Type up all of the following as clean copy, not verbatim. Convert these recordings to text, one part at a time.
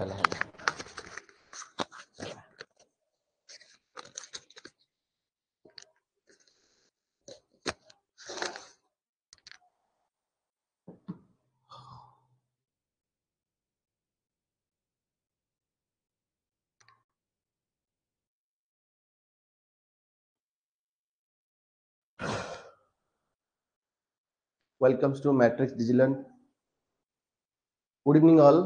हला Welcomes to Matrix Digital. Good evening all.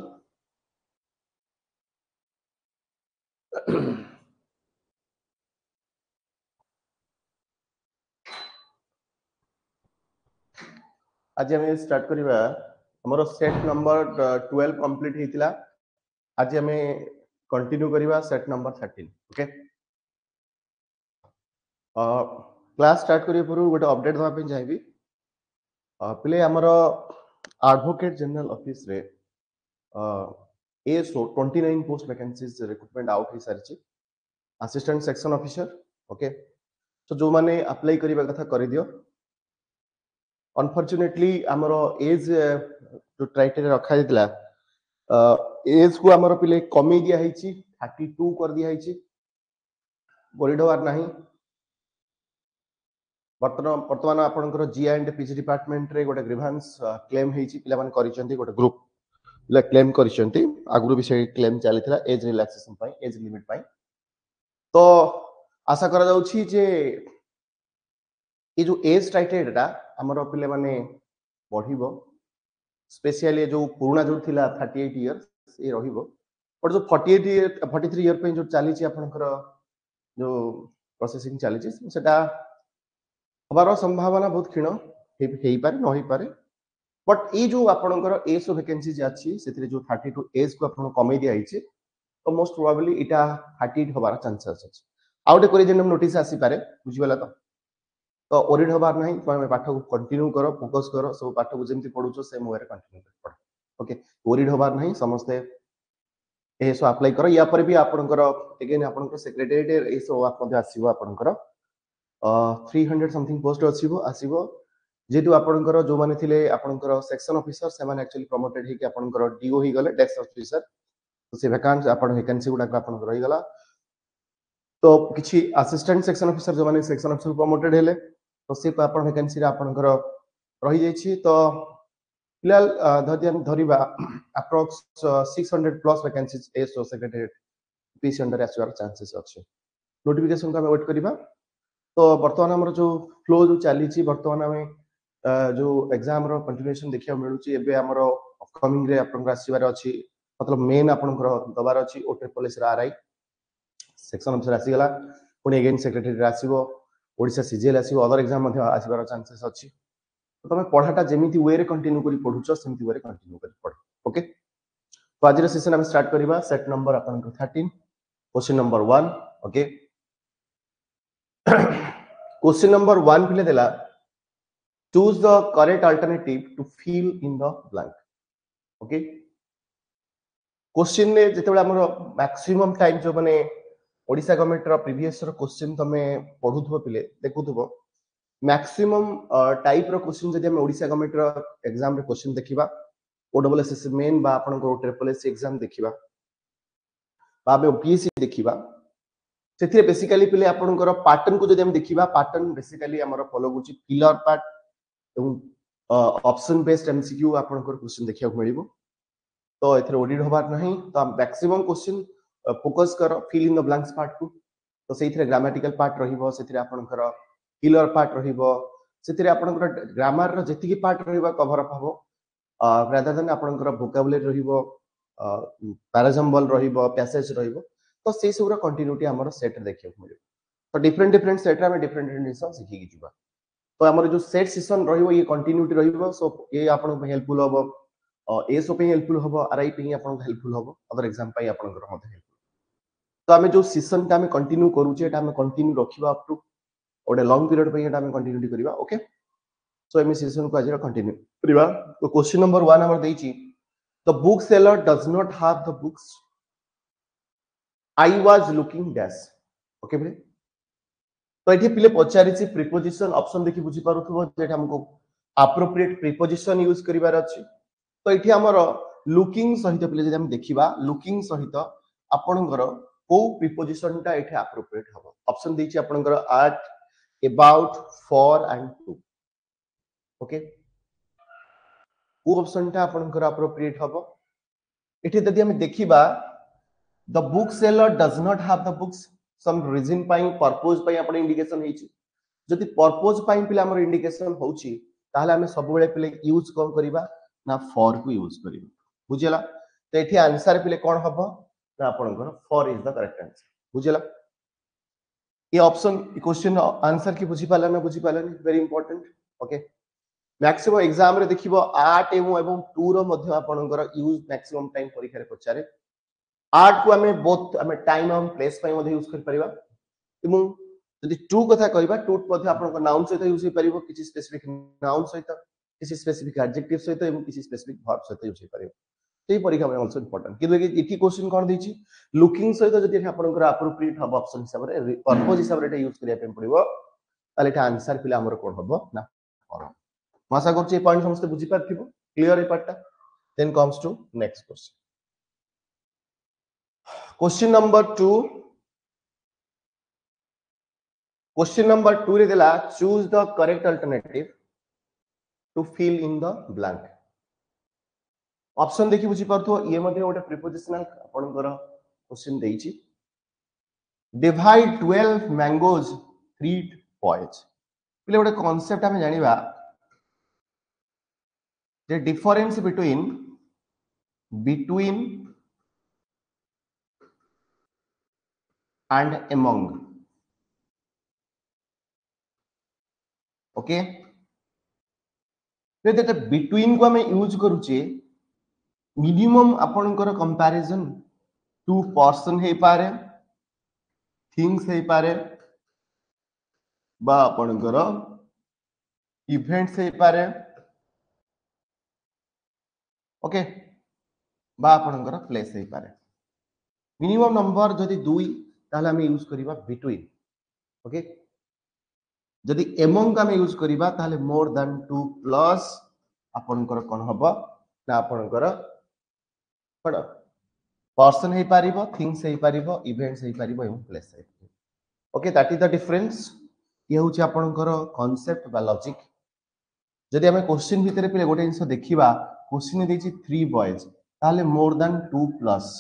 आज हमें स्टार्ट करिबा हमरो सेट नंबर 12 कंप्लीट हेतिला आज हमें कंटिन्यू करिबा set number 13 okay class start करिया पुरु गोटे अपडेट दवा पे चाहिबी पिले हमरो एडवोकेट जनरल ऑफिस रे SO 29 post vacancies recruitment out हे सरची असिस्टेंट सेक्शन ऑफिसर ओके तो जो माने अप्लाई करिबा कथा करि दियो अनफॉर्चुनेटली हमरो एज जो क्राइटेरिया रखा दिला एज को हमरो पिले कमी दिया हैची 32 कर दिया हैची बोरिडोवार नाही वर्तमान आपनकर जी एंड पीजी डिपार्टमेंट रे गोटे ग्रीवांस क्लेम हैची पिला माने करिसंती गोटे ग्रुप पिला क्लेम करिसंती आगुरु भी से क्लेम चलीथिला एज रिलैक्सेशन पई एज लिमिट पई तो आशा करा जाउछि जे ये जो एज क्राइटेरिया हमरो पिले माने बढ़िबो स्पेशली जो पुराना जो थिला 38 इयर्स ये रहिबो और जो 48 ईयर 43 ईयर पे जो चली छी आपनकर जो प्रोसेसिंग चली छी सेटा हबार संभावना बहुत क्षीण हेई पारे न हेई पारे बट ये जो आपनकर एज वैकेंसी अछि सेथिरे जो 32 एज को आपन कमे दिया हिचे तो मोस्ट प्रोबेबली इटा 38 हबार चांसेस अछि आउटे कोरिजेंडम नोटिस आसी पारे बुझिबला तो ओरिड हबार नहीं तुम पाठ को कंटिन्यू करो फोकस करो सब पाठ को जेमती पढुछो से मोरे कंटिन्यू कर पढ ओके ओरिड हबार नहीं समस्ते एसो अप्लाई करो या पर भी आपनकर अगेन आपनकर सेक्रेटरीट एसो आप मध्ये आसीबो आपनकर 300 समथिंग पोस्ट आसीबो जेतु आपनकर जो माने थिले आपनकर सेक्शन ऑफिसर से माने एक्चुअली प्रमोटेड हे कि आपनकर डीओ ही गले डेस्क ऑफिसर तो से वैकेंसी आपन वैकेंसी गुडा आपनकर रही गला तो किछि असिस्टेंट सेक्शन ऑफिसर जो माने सेक्शन ऑफिसर प्रमोटेड हेले तो से आपण वैकेंसी रे आपनकर रही जाई छी तो फिलहाल धरिबा approx 600 plus vacancies SO secretariat PC under आसवार चांसेस अछि नोटिफिकेशन का वेट करिबा तो वर्तमान हमर जो फ्लो जो चली छी वर्तमान हमें जो एग्जाम रो कंटिन्यूएशन देखिया मिलु छी एबे हमर अपकमिंग रे आपनकर आसीबार अछि मतलब मेन आपनकर दबार अछि ओ ट्रिपल एस रा आरआई सेक्शन ऑफिसर आसी गला पुनी अगेन सेक्रेटरी रे आसीबो ओडिसा सीजीएल आसीबो अदर एग्जाम मध्ये आसीबार चांसेस अछि तो तमे पढाटा जेमिति वे रे कंटिन्यू करी पढुछो सेमिति वे रे कंटिन्यू करी पढ ओके तो आज रे सेशन हम स्टार्ट करिबा सेट नंबर आपनकर 13 question number 1 okay question number 1 पिले देला choose the correct alternative to fill in the blank okay question ने जेतेबेला हमर मैक्सिमम टाइम जो माने ओडिसा गवर्नमेंट रो प्रीवियस रो क्वेश्चन तमे पढुथबो पिले देखुथबो मैक्सिमम टाइप रो क्वेश्चन जदि हम ओडिसा गवर्नमेंट रो एग्जाम रे क्वेश्चन देखिबा ओडब्ल्यूएसएस मेन बा आपन को ट्रिपल एस एग्जाम देखिबा बा ओपीएससी देखिबा सेथिरे बेसिकली पिले आपन को पैटर्न को जदि हम देखिबा पैटर्न बेसिकली हमर फॉलो गुची पिलर पार्ट एवं ऑप्शन बेस्ड एमसीक्यू आपन को क्वेश्चन देखिया मिलिबो तो एथिरे ऑडिट होबार नहीं तो मैक्सिमम क्वेश्चन फोकस करो fill in the blanks part को तो सेथिरे ग्रामेटिकल पार्ट रहिबो सेथिरे आपनकर किलर पार्ट रहिबो सेथिरे आपनकर ग्रामर रो जति की पार्ट रहिबो कवर अप हबो रादर देन आपनकर वोकैबुलरी रहिबो पैराजम्बल रहिबो पैसेज रहिबो तो से सबरा कंटिन्यूटी हमर सेट देखियो मिलिबो तो डिफरेंट सेट रे हम डिफरेंट डिफरेंट सिखि कि जिबा तो हमर जो सेट सेशन रहिबो ये कंटिन्यूटी रहिबो सो ये आपन को हेल्पफुल हबो एसओ पे हेल्पफुल हबो आरआई पे आपन को हेल्पफुल हबो अदर एग्जाम पे आपन को मते तो हमें जो सेशन का हमें कंटिन्यू करूचे एटा हमें कंटिन्यू रखिबा अप टू ओडे लॉन्ग पीरियड पे एटा हमें कंटिन्यूटी करिबा ओके सो एमी सेशन को आज कंटिन्यू करिबा तो क्वेश्चन नंबर 1 हमर देछि the book seller does not have the books I was looking dash okay भाई तो एठी पिले पचारिछि प्रीपोजिशन ऑप्शन देखि बुझी पारुथबो जेटा हमको एप्रोप्रिएट प्रीपोजिशन यूज करिवार अछि तो एठी हमर लुकिंग सहित पिले जदि हम देखिबा लुकिंग सहित आपनकर को प्रीपोजिशन टा एठे एप्रोप्रिएट हबो ऑप्शन देछि आपनकर at about for and to okay को ऑप्शन टा आपनकर एप्रोप्रिएट हबो एठे जदि हम देखिबा the bookseller does not have the books some reason पाई पर्पस पाई आपण इंडिकेशन हेछि जदि पर्पस पाई पिले हमर इंडिकेशन होछि ताहले हमें सब बेले पिले यूज कोन करिबा ना फॉर को यूज करिबा बुझिला तो एठी आंसर पिले कोन हबो ना आपनकर for is the correct answer बुझिला ये ऑप्शन क्वेश्चन आंसर की बुझी पाला ना बुझी पाला नहीं very important okay maximum exam रे देखिबो 8 एवं 2 रो मध्ये आपनकर यूज मैक्सिमम टाइम परीक्षा रे पचारे 8 को हमें बोथ हमें टाइम एवं प्लेस पाई मध्ये यूज कर परिबा एवं यदि 2 कथा कहबा 2 मध्ये आपनकर नाउन सहित यूज हो परिबो किछि स्पेसिफिक नाउन सहित किछि स्पेसिफिक एडजेक्टिव सहित एवं किछि स्पेसिफिक वर्ब सहित यूज हो परिबो सेही परीक्षा में आल्सो इंपोर्टेंट किबे कि इठी क्वेश्चन कोन दैछि लुकिंग सहित जदि आपनकर एप्रोप्रिएट हबो ऑप्शन हिसाब रे पर्पस हिसाब रे यूज करिया पे पड़िबो ताले एटा आंसर पिला हमर कोन हबो ना फॉर मैं आशा करछि पॉइंट समस्त बुझी पारथिबो क्लियर ए पार्टटा then comes to next question question number 2 question number 2 रे देला choose the correct alternative to fill in the blank option देखि बुझी पारथो ये मध्ये ओटे प्रीपोजिशनल आपनकर क्वेश्चन देइछि डिवाइड 12 मैंगोज 3 बॉयज पिले ओटे कांसेप्ट हम जानिबा the difference between and among okay तो between को हमें यूज करूचे मिनिमम आपनकर कंपैरिजन टू पर्सन हे पारे थिंग्स हे पारे बा आपनकर इवेंट्स हे पारे ओके बा आपनकर प्लेस हे पारे मिनिमम नंबर जदि 2 ताहले हम यूज करिबा बिटवीन ओके जदि एमंग हम यूज करिबा ताहले मोर देन 2 प्लस आपनकर कोन हबो ना आपनकर कोन पर्सन हे पारिबो थिंग्स हे पारिबो इवेंट्स हे पारिबो एवं प्लेस हे okay that is the difference ये होची आपनकर कांसेप्ट बा लॉजिक जदि हम क्वेश्चन भितरे पिले गोटे इंसो देखिबा क्वेश्चन देछि 3 बॉयज ताहले more than 2 plus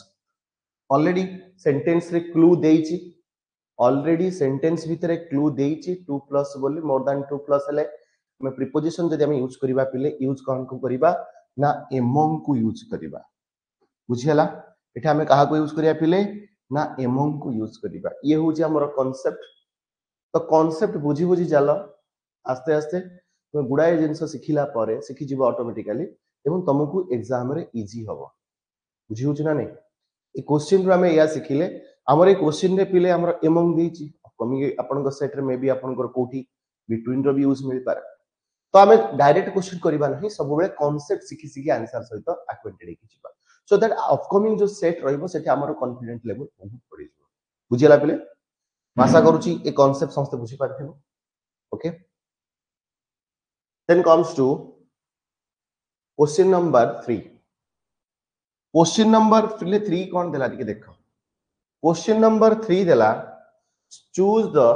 already sentence रे क्लू देछि ऑलरेडी सेंटेंस भितरे क्लू देछि 2 प्लस बोली मोर देन 2 प्लस हले हम प्रीपोजिशन जदि हम यूज करिबा पिले यूज कोन को करिबा ना एमंग को यूज करिबा बुझियला एठा हम कहा को यूज करिया पिले ना एमंग को यूज करिबा ये होछि हमर कांसेप्ट तो कांसेप्ट बुझी बुझी जाला आस्ते आस्ते तुम गुडाए जिनस सिखिला पारे सिखि जीव ऑटोमेटिकली एवं तुमको एग्जाम रे इजी हबो बुझी होछ ना नहीं ए क्वेश्चन रो हमें या सिखिले हमर ए क्वेश्चन रे पिले हमर एमंग देछि कमी आपन को सेट रे मे बी आपन को कोठी बिटवीन रो भी यूज मिल पारे तो हमें डायरेक्ट क्वेश्चन करबा नहीं सब बेले कांसेप्ट सिखि सिखि आंसर सहित एक्वेंटेड हे किछिबा सो दैट अपकमिंग जो सेट रहइबो सेठी हमर कॉन्फिडेंट लेवल बहुत बढ़ि जिवो बुझिला पिले आशा करूची ए कांसेप्ट समस्त बुझी पारथिबो okay then comes to question number 3 question number 3 कौन देला टिके देखो question number 3 देला choose the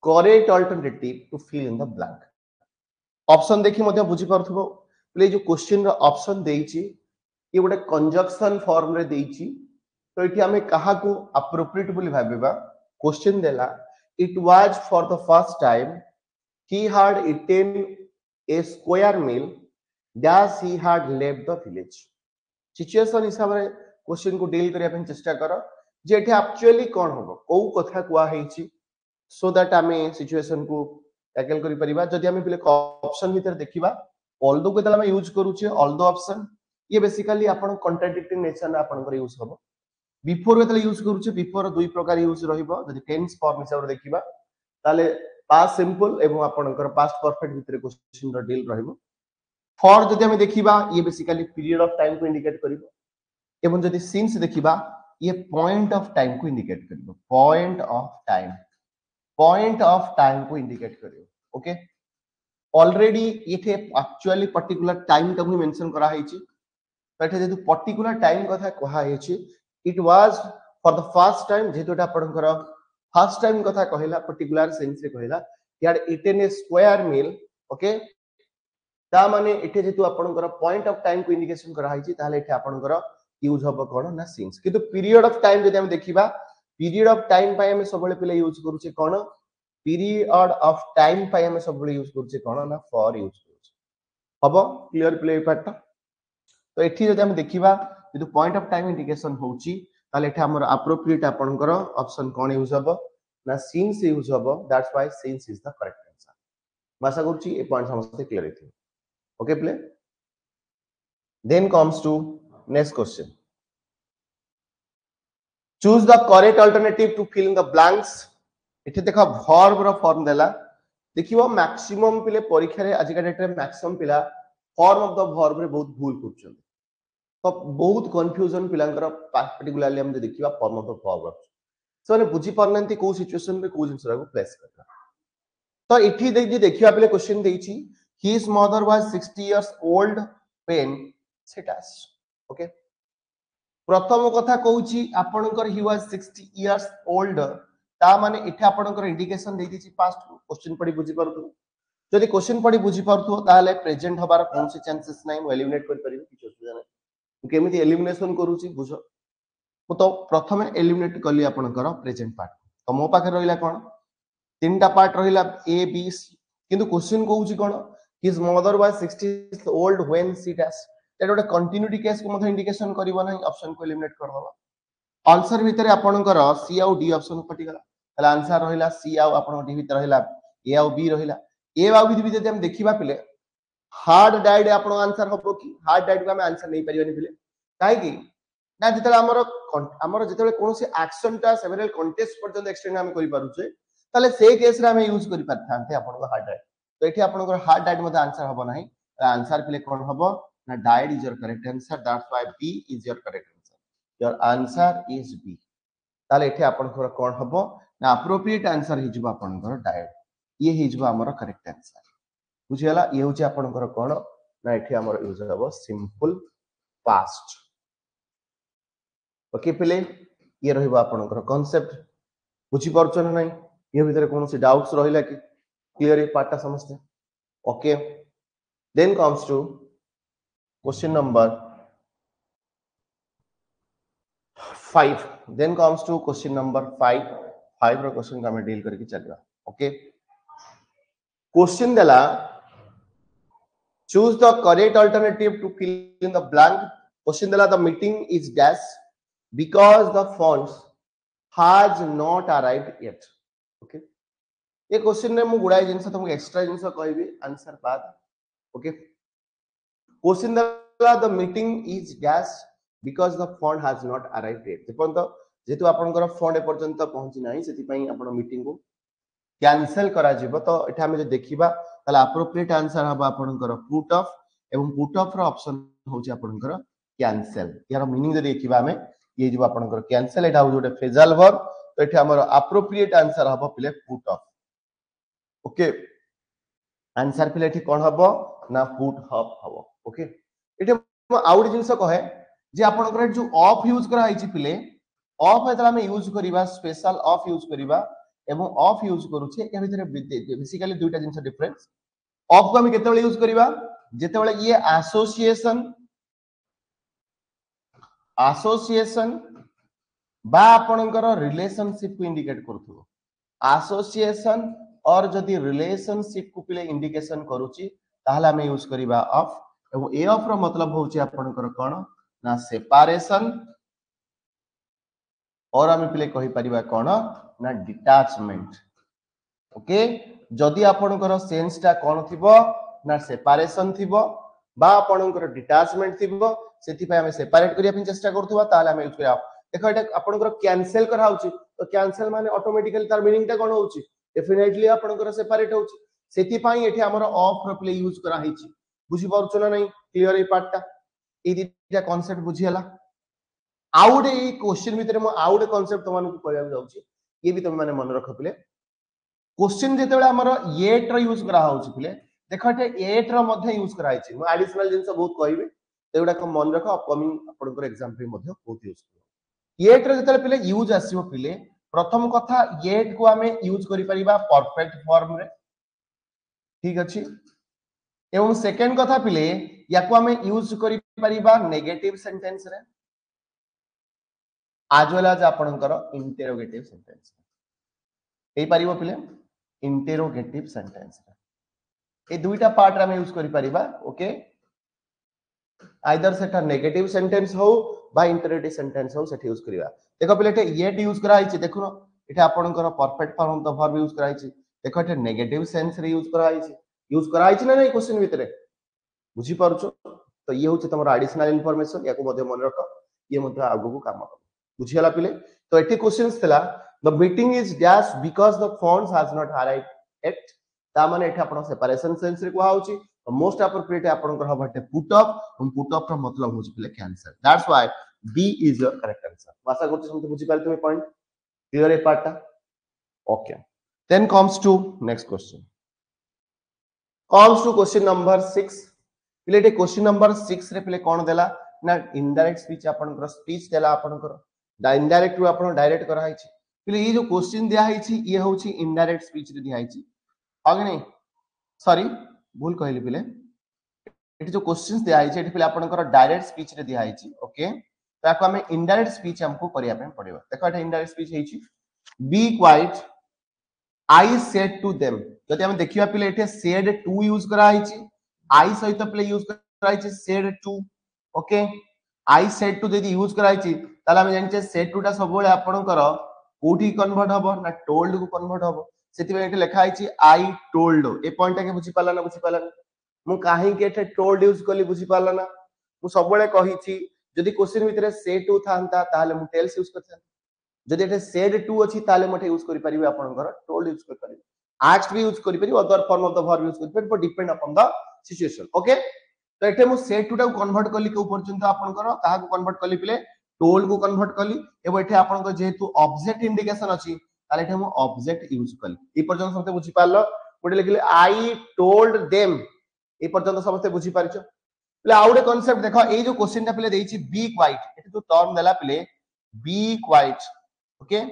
correct alternative to fill in the blank option देखि मध्ये बुझी पारथबो प्ले जो क्वेश्चन रो ऑप्शन देइची ये गोटे कंजक्शन फॉर्म रे देइची तो इठी हमें कहा को एप्रोप्रिएट बोली भाबेबा क्वेश्चन देला it was for the first time he had eaten a square meal dash he had left the village situation हिसाब रे क्वेश्चन को डील करिया पे चेष्टा करो जे एठी एक्चुअली कोन होबो को कथा कुआ हेछि सो दैट हमें सिचुएशन को टैकल करि परिबा जदि हमें पहिले ऑप्शन भीतर देखिबा ऑल्दो को हम यूज करूचे ऑल्दो ऑप्शन ये बेसिकली आपण कॉन्ट्राडिक्टिंग नेचर ना आपण कर यूज होबो बिफोर को यूज करूचे बिफोर दुई प्रकार यूज रहिबो जदि टेंस फॉर्म हिसाब रे देखिबा ताले पास्ट सिंपल एवं आपनकर पास्ट परफेक्ट भितर क्वेश्चन रो डील रहइबो फॉर जदि हम देखिबा ये बेसिकली पीरियड ऑफ टाइम को इंडिकेट करिवो एवं जदि सिंस देखिबा ये पॉइंट ऑफ टाइम को इंडिकेट करिवो पॉइंट ऑफ टाइम को इंडिकेट करिवो ओके ऑलरेडी इथे एक्चुअली पर्टिकुलर टाइम को मेंशन करा हेछि तो एठे जेतु पर्टिकुलर टाइम कथा कहा हेछि it was for the first time जेतु एटा आपनकर फर्स्ट टाइम कथा कहला पर्टिकुलर सेंस रे कहला he had eaten a square meal okay ता माने एठे जेतु आपनकर पॉइंट ऑफ टाइम को इंडिकेशन करा हिछि ताले एठे आपनकर यूज हबो कोन ना सिंस किंतु पीरियड ऑफ टाइम जदि हम देखिबा पीरियड ऑफ टाइम पय हम सबले पिले यूज करूचे कोन पीरियड ऑफ टाइम पय हम सबले यूज करूचे कोन ना फॉर यूज करूचे हबो क्लियर प्ले पार्ट तो एठी जदि हम देखिबा जेतु पॉइंट ऑफ टाइम इंडिकेशन होउची ताले एठे हमर एप्रोप्रिएट आपनकर ऑप्शन कोन यूज हबो ना सिंस यूज हबो that's why since is the correct answer मासा करूची ए पॉइंट समझते clear हिथि okay play then comes to next question choose the correct alternative to fill in the blanks इथे देखा verb रो form देला देखिबो maximum पिले परीक्षा रे आज का डेट रे मैक्सिमम पिला फॉर्म ऑफ द verb रे बहुत भूल करछन तो बहुत कंफ्यूजन पिलांकर पर्टिकुलरली हम देखिबा फॉर्म ऑफ द verb सो ने बुझी परनंती को सिचुएशन रे को जिंसरा को प्लेस करता तो इठी देखिबा पिले question देइची his mother was 60 years old when she passed okay प्रथम कथा कहूची आपनकर he was 60 years old ता माने इथे आपनकर इंडिकेशन दे दिछि पास्ट क्वेश्चन पढी बुझी परथु जदि क्वेश्चन पढी बुझी परथु ताले प्रेजेंट हबार कोन से चांसेस नै मु एलिमिनेट कर परिबि किछ असुविधा नै मु केमिति एलिमिनेशन करूची बुझ मु तो प्रथमे एलिमिनेट कली आपनकर प्रेजेंट पार्ट तो मो पाखे रहिला कोन तीनटा पार्ट रहिला ए बी सी किंतु क्वेश्चन कहूची कोन his mother was 60 years old when she died that ओटा कंटिन्यूटी केस को मधे इंडिकेशन करिवो नै ऑप्शन को एलिमिनेट कर दबा आंसर भीतर आपनकर सी आउ डी ऑप्शन कटि गला तले आंसर रहिला सी आउ आपन डी भीतर रहिला ए आउ बी रहिला ए आउ बी जदि हम देखिबा पिले हार्ड डाइड आपन आंसर हबो कि हार्ड डाइड को हम आंसर नै परिबनी पिले काहे कि ना जतले हमर जतले कोनोसी एक्शन ता सेवरल कॉन्टेस्ट पर्यंत एक्सटेंड हम करि पारुछे तले से केस रे हम यूज करि पारथांते आपन हार्ड डाइड तो एठी आपनकर हार्ड डाइड मध्ये आंसर हबो नाही आंसर पिले कोन हबो ना died is your correct answer that's why B is your correct answer your answer is B ताले एठी आपनकर कोन हबो ना एप्रोप्रिएट आंसर हि जिवो आपनकर डाइड ये हि जिवो हमर करेक्ट आंसर बुझियला ये होची आपनकर कोन ना एठी हमर यूज हबो सिंपल पास्ट ओके पिले ये रहिबो आपनकर कांसेप्ट बुझि परछन नाही ये भीतर कोनोसी डाउट्स रहिला कि clear ये पार्ट समझते okay then comes to question number 5 then comes to question number 5 रो क्वेश्चन का हम डील करके चलबा ओके क्वेश्चन देला choose the correct alternative to fill in the blank question देला the meeting is dash because the funds has not arrived yet okay ये question रे मु गुडाई जिंस तुमको एक्स्ट्रा जिंस कहबी आंसर बाद ओके क्वेश्चन दला the meeting is dash because the fund has not arrived yet जेपन तो जेतु आपनकर फंड ए पर्यंत पहुंची नाही सेति पई आपन मीटिंग को कैंसिल करा जिवो तो एठा हम जे देखिबा तला एप्रोप्रिएट आंसर हबा आपनकर पुट ऑफ एवं पुट ऑफ रो ऑप्शन होची आपनकर कैंसिल यार मीनिंग जे देखिबा हमें ये जिवो आपनकर कैंसिल एटा हो जोटे फ्रेजल वर्ब तो एठा हमर एप्रोप्रिएट आंसर हबा play put off okay answer पिले एठी कोन हबो ना पुट ऑफ हबो ओके एठी आउट जिंस कहे जे आपनकर जो ऑफ यूज करा हिची पिले ऑफ एतला हम यूज करिबा स्पेशल ऑफ यूज करिबा एवं ऑफ यूज करूछे या भीतर बेसिकली दुईटा जिंस डिफरेंस ऑफ को हम केतेबेले यूज करिबा जेतेबेले ये एसोसिएशन बा आपनकर रिलेशनशिप को इंडिकेट करथुबो एसोसिएशन और जदि रिलेशनशिप को पिले इंडिकेशन करूची ताहले हम यूज करिबा ऑफ एवं ए ऑफ रो मतलब होची आपनकर कोन ना सेपरेशन और हम पिले कहि परिबा कोन ना डिटैचमेंट ओके जदि आपनकर सेंस ता कोन थिबो ना सेपरेशन थिबो बा आपनकर डिटैचमेंट थिबो सेति पय हम सेपरेट करिया पिन चेष्टा करथुबा ताहले हम यूज करिया देखो एटा आपनकर कैंसिल करा होची तो कैंसिल माने ऑटोमेटिकली तार मीनिंग ता कोन होची डेफिनेटली आपनकर सेपरेट होची सेति पई एठी हमर ऑफ रो प्ले यूज करा हिची बुझी परछ ना नहीं क्लियर ए पार्ट ता ए दिटा कांसेप्ट बुझी हला आउट ए क्वेश्चन भीतर म आउट कांसेप्ट तमन को कहया जाउची ये भी तुम माने मन रख पिले क्वेश्चन जेतेबेला हमर येट रो यूज करा होची पिले देखो एटे येट रो मध्ये यूज करा हिची म एडिशनल जिंस बहुत कहबे एगुड़ा मन रख अपकमिंग आपनकर एग्जाम पे मध्य बहुत यूज कर येट रे जतले पिले यूज आसीबो पिले प्रथम कथा येट को हमें यूज करि परिबा परफेक्ट फॉर्म रे ठीक अछि एवं सेकंड कथा पिले या को हमें यूज करि परिबा नेगेटिव सेंटेंस रे as well as आपनकर इंटरोगेटिव सेंटेंस ए परिबो पिले इंटरोगेटिव सेंटेंस रे ए दुईटा पार्ट रे हमें यूज करि परिबा ओके आइदर सेटा नेगेटिव सेंटेंस हो बा इंटरोगेटिव सेंटेंस हो सेठी यूज करिवा देखो पिले एटे येट यूज करा हिची देखुनो एटा आपनकर perfect form of the verb use करा हिची देखो एटे नेगेटिव सेंस रे यूज करा हिची ना नहीं क्वेश्चन भितरे बुझी पारुछो तो ये होचे तमरो एडिशनल इंफॉर्मेशन याको मध्ये मन रख ये मध्ये आगु को काम कर बुझी हला पिले तो एटे क्वेश्चंस थला the meeting is dash because the funds has not arrived at ता माने एठा आपण सेपरेशन सेंस रे को आउची मोस्ट एप्रोप्रिएट आपनकर हबटे पुट अप रो मतलब होची पिले cancel that's why B is your correct answer आशा करछु समझ बुझी पाल तुमे पॉइंट क्लियर ए पार्टटा okay then comes to next question comes to question number 6 पिले क्वेश्चन नंबर 6 रे पिले कोन देला ना इनडायरेक्ट स्पीच आपनकर स्पीच देला आपनकर इनडायरेक्ट रु आपन डायरेक्ट करा हिची पिले ये जो क्वेश्चन दिया हिची ये होची इनडायरेक्ट स्पीच रे दिया हिची आगे नहीं सॉरी भूल कहली पिले एठी जो क्वेश्चंस दिया हिची एठी पिले आपनकर डायरेक्ट स्पीच रे दिया हिची ओके ताको हमें इनडायरेक्ट स्पीच हमको करिया पे पड़िबा देखो एटा इनडायरेक्ट स्पीच हिची be quiet I said to them जदि हम देखिया पिले एठी सेड टू यूज करा हिची आई सहित पिले यूज करा हिची said to okay I said to जदि यूज करा हिची ताले हम जानिचे सेड टू टा सब बेले आपनकर कोठी कन्वर्ट हबो ना टोल्ड को कन्वर्ट हबो सेति में एठी लिखा हिची आई टोल्ड ए पॉइंट के बुझी पाला ना मु काहे के एठी टोल्ड यूज करली बुझी पाला ना मु सब बेले कहिची जदि क्वेश्चन भितरे से टू थांता ताले मु टेल्स यूज करथा जदि एठी सेड टू अछि ताले मटे यूज करि परिबे आपनकर टोल्ड यूज करि परिबे आस्क्ड भी यूज करि परिबे other form of the verb use करि परिबे depend upon the situation okay तो एठी मु सेड टू टा कन्वर्ट करली के पर्यंत आपनकर काहा को कन्वर्ट करली पिले टोल्ड को कन्वर्ट करली एबो एठी आपनकर जेहेतु ऑब्जेक्ट इंडिकेशन अछि ताले एठी मु ऑब्जेक्ट यूज करली ए पर्यंत समते बुझी पारलो मोटे लिखले आई टोल्ड देम ए पर्यंत समते बुझी पारिछो पिले आउडे कांसेप्ट देखो ए जो क्वेश्चन टा पिले देइछि बी क्वाइट एठी जो टर्म देला पिले बी क्वाइट ओके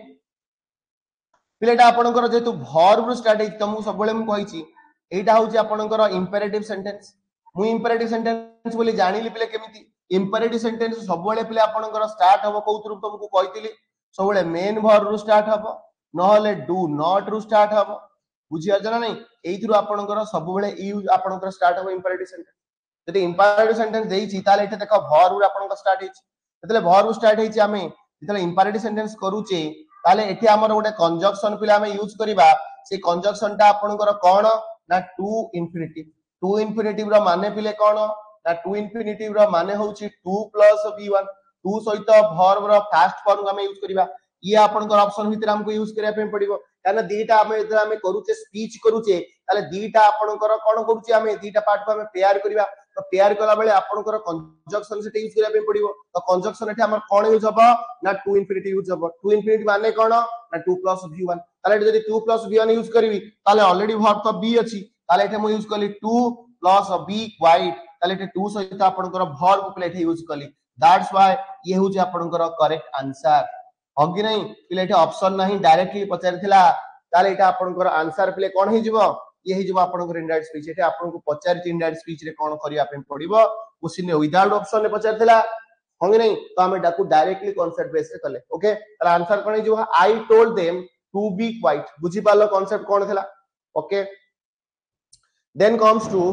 पिले एटा आपनकर जेतु वर्ब रु स्टार्ट हेइ तमु सब बेले मु कहिछि एटा होछि आपनकर इंपेरेटिव सेंटेंस मु इंपेरेटिव सेंटेंस बोली जानिली पिले केमिति इंपेरेटिव सेंटेंस सब बेले पिले आपनकर स्टार्ट हबो कोउतरु तुमको कहितिली सब बेले मेन वर्ब रु स्टार्ट हबो नहले डू नॉट रु स्टार्ट हबो बुझिया जना नहीं एइथरु आपनकर सब बेले यूज आपनकर स्टार्ट हबो इंपेरेटिव सेंटेंस जदि इंपेरेटिव सेंटेंस देइछि ताले एठे देखो वर्ब रु आपनकर स्टार्ट हेइछि ततले वर्ब स्टार्ट हेइछि आमे जतले इंपेरेटिव सेंटेंस करूचे ताले एठी हमर गोटे कंजक्शन पिले आमे यूज करिबा से कंजक्शन टा आपनकर कोन ना टू इन्फिनिटिव रो माने पिले कोन ना टू इन्फिनिटिव रो माने होउछि 2 प्लस v1 टू सहित वर्ब रो फास्ट फॉर्म आमे यूज करिबा ये आपनकर ऑप्शन भितर हमको यूज करिया पे पड़िबो काना दीटा आमे करूचे स्पीच करूचे ताले दीटा आपनकर कोन करूचे आमे दीटा पार्ट को आमे पेयर करिबा तो पेयर कला बेले आपनकर कंजक्शन से यूज करिया पे पड़िबो तो कंजक्शन एठी हमर कोन यूज हबो ना टू इन्फिनिटी यूज हबो टू इन्फिनिटी माने कोन ना 2 प्लस v1 ताले जदी 2 प्लस v1 यूज करबी ताले ऑलरेडी वर्ब तो b अछि ताले एठी मु यूज करली 2 प्लस b क्वाइट ताले एठी 2 सहित आपनकर वर्ब को एठी यूज करली दैट्स व्हाई ये होची आपनकर करेक्ट आंसर होगी नहीं पिले एठी ऑप्शन नाही डायरेक्टली पचारिथिला ताले एटा आपनकर आंसर पिले कोन हे जिवो ये हे जिवो आपनकर इनडायरेक्ट स्पीच एठी आपन को पचारिथि इनडायरेक्ट स्पीच रे कोन करिया पे पड़िबो क्वेश्चन ने विदाउट ऑप्शन ने पचारिथिला होगी नहीं तो हमें डाकू डायरेक्टली कांसेप्ट बेस रे कले ओके ताले आंसर कोन हे जिवो I told them to be quiet बुझी पालो कांसेप्ट कोन थिला okay then comes to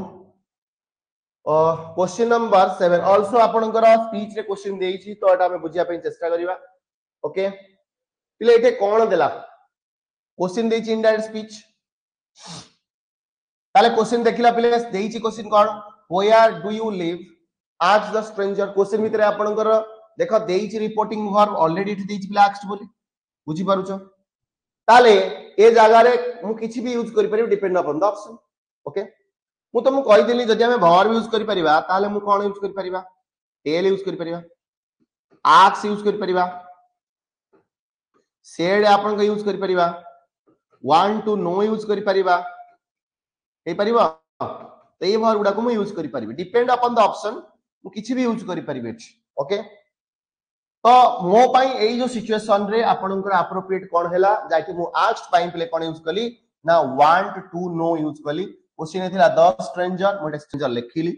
question number 7 also आपनकर स्पीच रे क्वेश्चन देइछि तो एटा हमें बुझिया पे चेष्टा करिबा ओके पिले एटे कोन देला क्वेश्चन देइछि इनडायरेक्ट स्पीच ताले क्वेश्चन देखिला पिले देइछि क्वेश्चन कोन where do you live ask the stranger question भितरे आपनकर देखो देइछि रिपोर्टिंग वर्ब ऑलरेडी इट देइछि पिले आस्क्ड बोली बुझी पारुछो ताले ए जागा रे मु किछि भी यूज करि परिबे depend upon the option okay मु तुमको कहि देली जदि हमें वर्ब यूज करि परिबा ताले मु कोन यूज करि परिबा टेल यूज करि परिबा आस्क यूज करि परिबा सेड आपन यूज करि परिबा वांट टू नो यूज करि परिबा हे परिबा तो ये वर्ब गुडा को मु यूज करि परिबे डिपेंड अपॉन द ऑप्शन मु किछि भी यूज करि परिबे ओके तो मो पई एई जो सिचुएशन रे आपनकर एप्रोप्रिएट कोन हैला जाकि मु आस्क्ड पाई प्ले कोन यूज कली ना वांट टू नो यूज कली क्वेश्चन थिला द स्ट्रेंजर मोटे स्ट्रेंजर लिखिली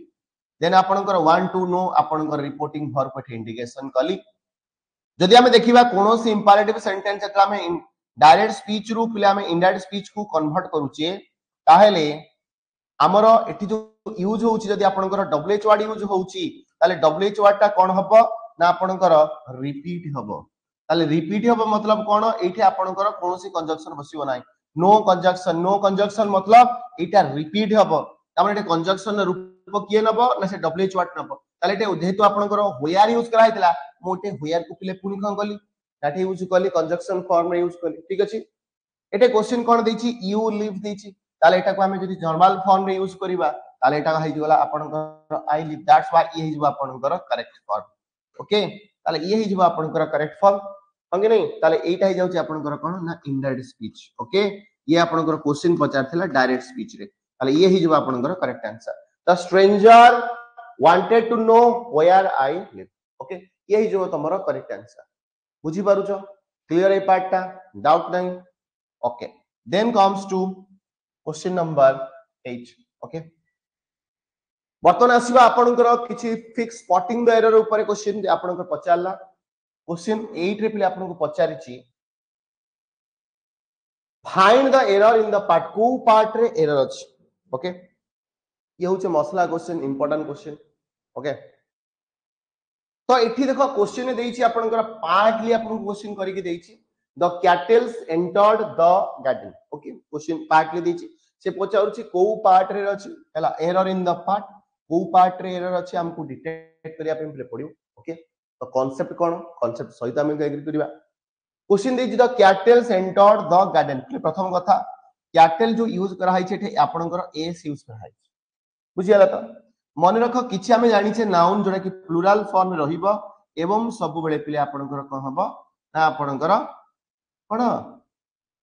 देन आपनकर वांट टू नो आपनकर रिपोर्टिंग वर्ब पे इंडिकेशन कली जदि हमें देखिबा कोनोसी इंपरेटिव सेंटेंस एतला में डायरेक्ट स्पीच रु पिले हमें इनडायरेक्ट स्पीच को कन्वर्ट करूचे ताहेले हमर एठी जो यूज होउची जदि आपनकर डब्ल्यूएच वर्ड यूज होउची ताले डब्ल्यूएच वर्ड टा कोन हबो ना आपनकर रिपीट हबो ताले रिपीट हबो मतलब कोन एठी आपनकर कोनोसी कंजक्शन बसिबो नाही नो कंजक्शन मतलब एटा रिपीट हबो तामे एटा कंजक्शन रूप किए नबो ना से डब्ल्यूएच वर्ड नबो ताले एटा जेहेतु आपनकर वेयर यूज करा हितला मोटे वेयर को पिले पुनी कोन कली ताठी यूज कली कंजक्शन फॉर्म रे यूज कली ठीक अछि एटा क्वेश्चन कोन देछि यू लिव देछि ताले एटा को हमें जदि नॉर्मल फॉर्म रे यूज करिबा ताले एटा हाइ जला आपनकर आई लिव दैट्स व्हाई ये हिजबा आपनकर करेक्ट फॉर्म ओके ताले ये हिजबा आपनकर करेक्ट फॉर्म अंगे नहीं ताले एटा hi जाउची आपनकर कोन ना इनडायरेक्ट स्पीच ओके ये आपनकर क्वेश्चन पचारथिला डायरेक्ट स्पीच रे ताले ये हिजबा आपनकर correct answer the stranger wanted to know where I live okay ये हिजबा तमरो करेक्ट आंसर बुझी पारुछो क्लियर ए पार्ट ता डाउट नहीं okay then comes to question number 8 okay बर्तन आसीबा आपनकर किछि फिक्स स्पॉटिंग द एरर ऊपर क्वेश्चन आपनकर पचारला क्वेश्चन 8 रे पिले आपनको पचारिछि find the error in the part को पार्ट रे एरर अछि ओके ये होचे मसला क्वेश्चन इंपोर्टेंट क्वेश्चन ओके तो एठी देखो क्वेश्चन देइछि आपनकर पार्टली आपनको क्वेश्चन करिके देइछि the cattles entered the garden okay question partly देइछि से पचाउछि को पार्ट रे अछि हला एरर इन द पार्ट को पार्ट रे एरर अछि हमको डिटेक्ट करिया पे पड़ियो ओके तो कांसेप्ट कोन कांसेप्ट सहित हम एग्री करिबा क्वेश्चन देइछि the cattles entered the garden प्रथम कथा कैटल जो यूज करा हाइछे एठी आपनकर एस यूज करा हाइछे बुझियाला तो मन रख किछि हमें जानि छे नाउन जोडा कि प्लुरल फॉर्म रे रहिबो एवं सब बेले पिले आपनकर कोन हबो ना आपनकर कोन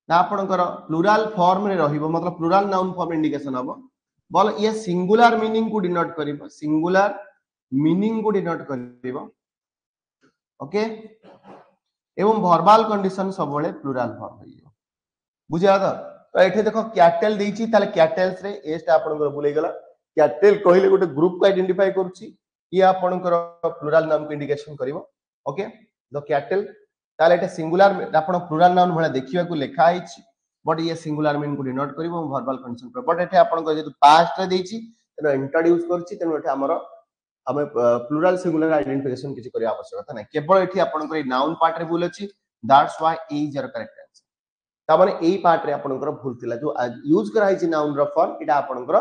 ना आपनकर प्लुरल फॉर्म रे रहिबो मतलब प्लुरल नाउन फॉर्म इंडिकेशन हबो बोल ये सिंगुलर मीनिंग को डिनोट करिबो सिंगुलर मीनिंग को डिनोट करिबो ओके एवं वर्बल कंडीशन सब बेले प्लुरल फॉर्म होइयो बुझिया तो एठे देखो कैटल देइछि ताले कैटल्स रे एस्ट आपनकर बुलै गला कैटल कहिले गोटे ग्रुप को आइडेंटिफाई करूछि ये आपनकर प्लुरल नाउन को इंडिकेशन करिवो ओके द कैटल ताले एटा सिंगुलर आपण प्लुरल नाउन भला देखिबा को लेखा आइछि बट ये सिंगुलर मीन को डिनोट करिवो वर्बल कंडीशन पर बट एठे आपनकर जेतु पास्ट रे देइछि तेनो इंट्रोड्यूस करछि तेनो एठे हमर हमें प्लुरल सिंगुलर आइडेंटिफिकेशन किछि करिया आवश्यकता नै केवल एठी आपनकर नाउन पार्ट रे भूल अछि that's why A is your correct answer ता माने एई पार्ट रे आपनकर भूल थिला जो यूज करा हिछि नाउन रो फॉर्म इटा आपनकर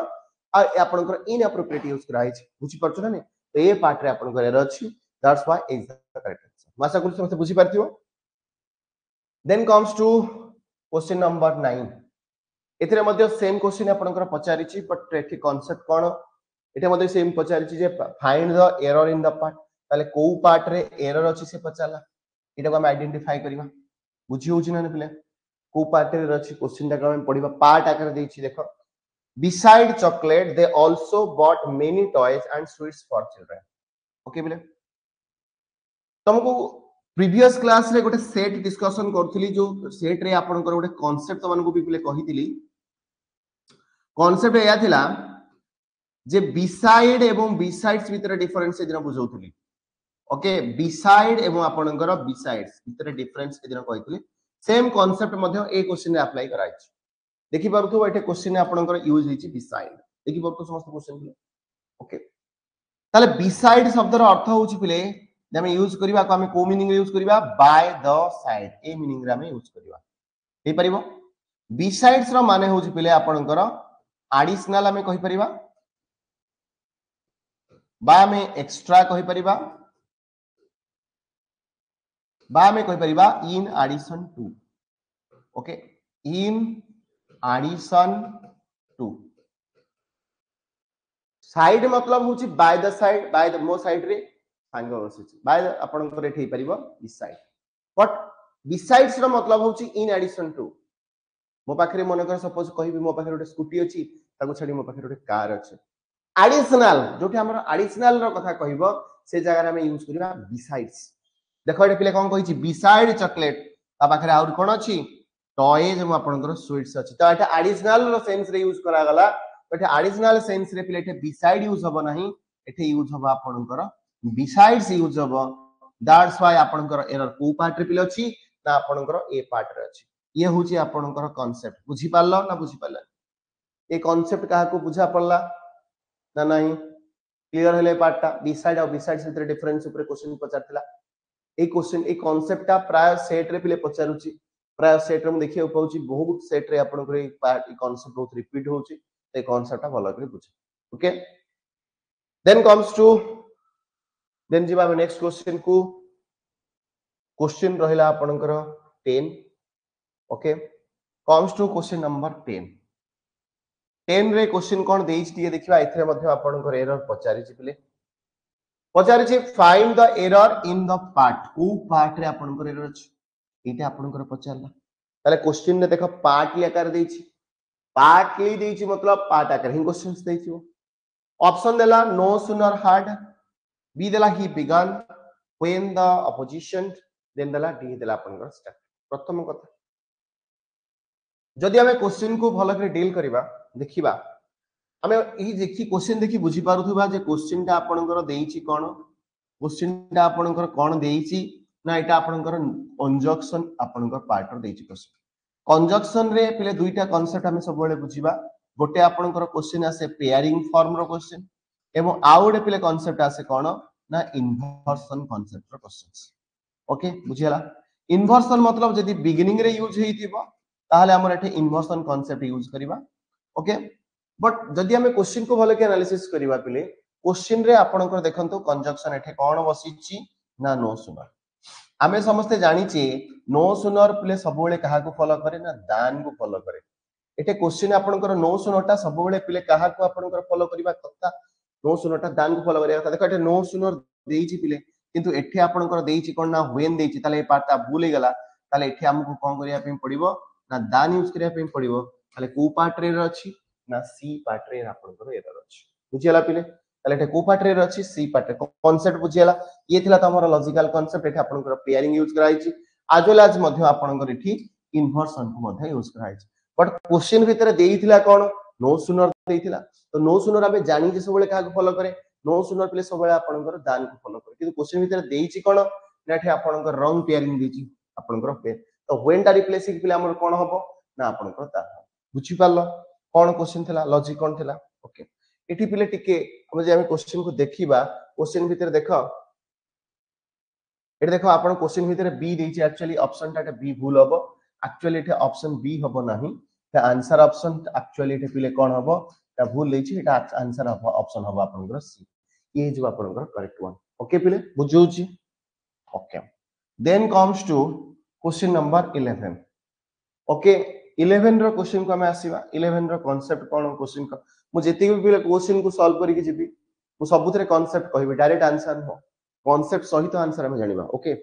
आपनकर इनएप्रोप्रिएट यूज करा हिछि बुझि परछो ना नै तो ए पार्ट रे आपनकर एरर अछि that's why A is the correct answer मासा कुछ समझ बुझि परथियो then comes to question number 9 एथिरे मध्ये सेम क्वेश्चन आपनकर पचारिछि बट एठी कांसेप्ट कोन एठे मध्ये सेम पचारिछि जे find the error in the part ताले को पार्ट रे एरर अछि से पचाला एटा को हम आइडेंटिफाई करिवा बुझि होछि ना पिले को पार्ट रे अछि क्वेश्चन टा हम पढिबा पार्ट आकर देछि देखो beside chocolate they also bought many toys and sweets for children okay पिले तुमको प्रीवियस क्लास रे गोटे सेट डिस्कशन करथली जो सेट रे आपनकर गोटे कांसेप्ट मानको भी पिले कहितली कांसेप्ट या थिला जे बिसाइड एवं बिसाइड्स भीतर डिफरेंस ए दिन बुझौथली ओके बिसाइड एवं आपनकर बिसाइड्स भीतर डिफरेंस ए दिन कहितली सेम कांसेप्ट मध्ये ए क्वेश्चन रे अप्लाई कराइछ देखि परथु एटे क्वेश्चन आपनकर यूज हिची बिसाइड देखि परथु समस्त क्वेश्चन ओके ताले बिसाइड शब्द रो अर्थ होची पिले हम यूज करिबा को हम को मीनिंग यूज करिबा bye the side a meaning रे हम यूज करिबा हे परिबो बिसाइड्स रो माने होची पिले आपनकर एडिशनल हम कहि परिबा बा में एक्स्ट्रा कहि परिबा बा में कहि परिबा in addition to okay in addition to side मतलब होची by the side by the मो साइड रे सांग बसिची बाय आपन को रेठी परिबो बिसाइड बट बिसाइड्स रो मतलब होची इन एडिशन टू मो पाखरे मन कर सपोज कहिबी मो पाखरे ओटे स्कूटी अछि ताको छडी मो पाखरे ओटे कार अछि एडिशनल जोठी हमर एडिशनल रो कथा कहबो से जगह रे हम यूज करबा बिसाइड्स देखो एटे पिले कोन कहि छी बिसाइड चॉकलेट ता पाखरे आउर कोन अछि टॉयज हम आपनकर स्वीट्स अछि तो एटा एडिशनल रो सेंस रे यूज करा गला एटे एडिशनल सेंस रे पिले एटे बिसाइड यूज हबो नाही एटे यूज हबो आपनकर बिसाइड्स यूज हबो दैट्स व्हाई आपनकर एरर को पार्ट रे पिले अछि ना आपनकर ए पार्ट रे अछि ये होची आपनकर कांसेप्ट बुझी पारलो ना बुझी पारला ए कांसेप्ट काहा को बुझा पड़ला ना नहीं क्लियर हेले पार्टटा बिसाइड और बिसाइड से डिफरेंस ऊपर क्वेश्चन पचारथिला ए क्वेश्चन ए कांसेप्ट टा प्राय सेट रे पिले पचारुची प्राय सेट रे हम देखियो पाउची बहुत सेट रे आपन को ए पार्ट ए कांसेप्ट बहुत रिपीट होची ए कांसेप्ट टा भलो करे बुझ okay then comes to then जीवा नेक्स्ट क्वेश्चन को क्वेश्चन रहिला आपन को 10 okay comes to question number 10 10 रे क्वेश्चन कोन देइछ टिए देखिबा एथरे मध्ये आपन को एरर पचारि छि पिले पचारि छि find the error in the part को पार्ट रे आपन को एरर अछि एटा आपन को पचारला ताले क्वेश्चन रे देखो पार्टली आकार देइछि पार्टली देइछि मतलब पार्ट आकार ही क्वेश्चंस देइछि ऑप्शन देला नो सूनर हार्ड बी देला he began when the opposition then देला डी देला आपन को स्टार्ट प्रथम कथा जदि हमें क्वेश्चन को भलो करे डील करबा देखिबा हमें ई देखि क्वेश्चन देखि बुझी पारुथबा जे क्वेश्चन ता आपनकर देइछि कोन क्वेश्चन ता आपनकर कोन देइछि ना एटा आपनकर कंजक्शन आपनकर पार्ट देइछि क्वेश्चन कंजक्शन रे पहिले दुईटा कांसेप्ट हमें सब बेले बुझीबा गोटे आपनकर क्वेश्चन आसे पेयरिंग फॉर्म रो क्वेश्चन एवं आउडे पहिले कांसेप्ट आसे कोन ना इन्वर्सन कांसेप्ट रो क्वेश्चंस ओके बुझियला इन्वर्सन मतलब जदि बिगिनिंग रे यूज हेइतिबो ताहले हमर एठे इन्वर्सन कांसेप्ट यूज करिबा ओके बट जदि हमें क्वेश्चन को भलो के एनालिसिस करिबा पिले क्वेश्चन रे आपनकर देखंतो कंजक्शन एठे कोन बसिछि ना नो सूनर हमें समस्ते जानि छि नो सूनर पिले सब बेले कहा को फॉलो करे ना दान को फॉलो करे एठे क्वेश्चन आपनकर नो सूनरटा सब बेले पिले कहा को आपनकर फॉलो करिबा कथा नो सूनरटा दान को फॉलो करिया कथा देखो एठे नो सूनर देइछि पिले किंतु एठे आपनकर देइछि कोन ना व्हेन देइछि ताले ए पार्टटा भूल हे गला ताले एठे हमको कोन करिया पे पड़िबो ना दान यूज करिया पे पड़िबो ताले को पार्ट रे अछि ना सी पार्ट रे आपनकर एरर अछि बुझियला पिले ताले एठे को पार्ट रे अछि सी पार्ट रे कांसेप्ट बुझियला ये थिला त हमर लॉजिकल कांसेप्ट एठे आपनकर पेयरिंग यूज कराइछि आज वेल आज मध्ये आपनकर एठी इन्वर्सन को मध्ये यूज कराइछि बट क्वेश्चन भीतर देइथिला कोन नो सूनर देइथिला तो नो सूनर आबे जानि जे सबले का फॉलो करे नो सूनर पिले सबले आपनकर दान को फॉलो करे किंतु क्वेश्चन भीतर देइछि कोन ना एठे आपनकर रॉन्ग पेयरिंग देइछि आपनकर पेयर तो व्हेन टा रिप्लेसिंग पिले हमर कोन हबो ना आपनकर ता बुझी पालो कोन क्वेश्चन थिला लॉजिक कोन थिला ओके एठी पिले टिके हम जे हम क्वेश्चन को देखिबा क्वेश्चन भीतर देखो एठी देखो आपन क्वेश्चन भीतर बी देइछि एक्चुअली ऑप्शन टा बी भूल हबो एक्चुअली एठी ऑप्शन बी हबो नाही त आंसर ऑप्शन एक्चुअली एठी पिले कोन हबो ता भूल देइछि एटा आंसर हबो ऑप्शन हबो आपनकर सी ये जो आपनकर करेक्ट वन ओके पिले बुझौछि okay then comes to question number 11 okay 11 रो क्वेश्चन को हमें आसीबा 11 रो कांसेप्ट कोन क्वेश्चन को मु जेति भी क्वेश्चन को सॉल्व करि के जिबी मु सबुतरे कांसेप्ट कहबी डायरेक्ट आंसर हो कांसेप्ट सहित आंसर हमें जानिबा ओके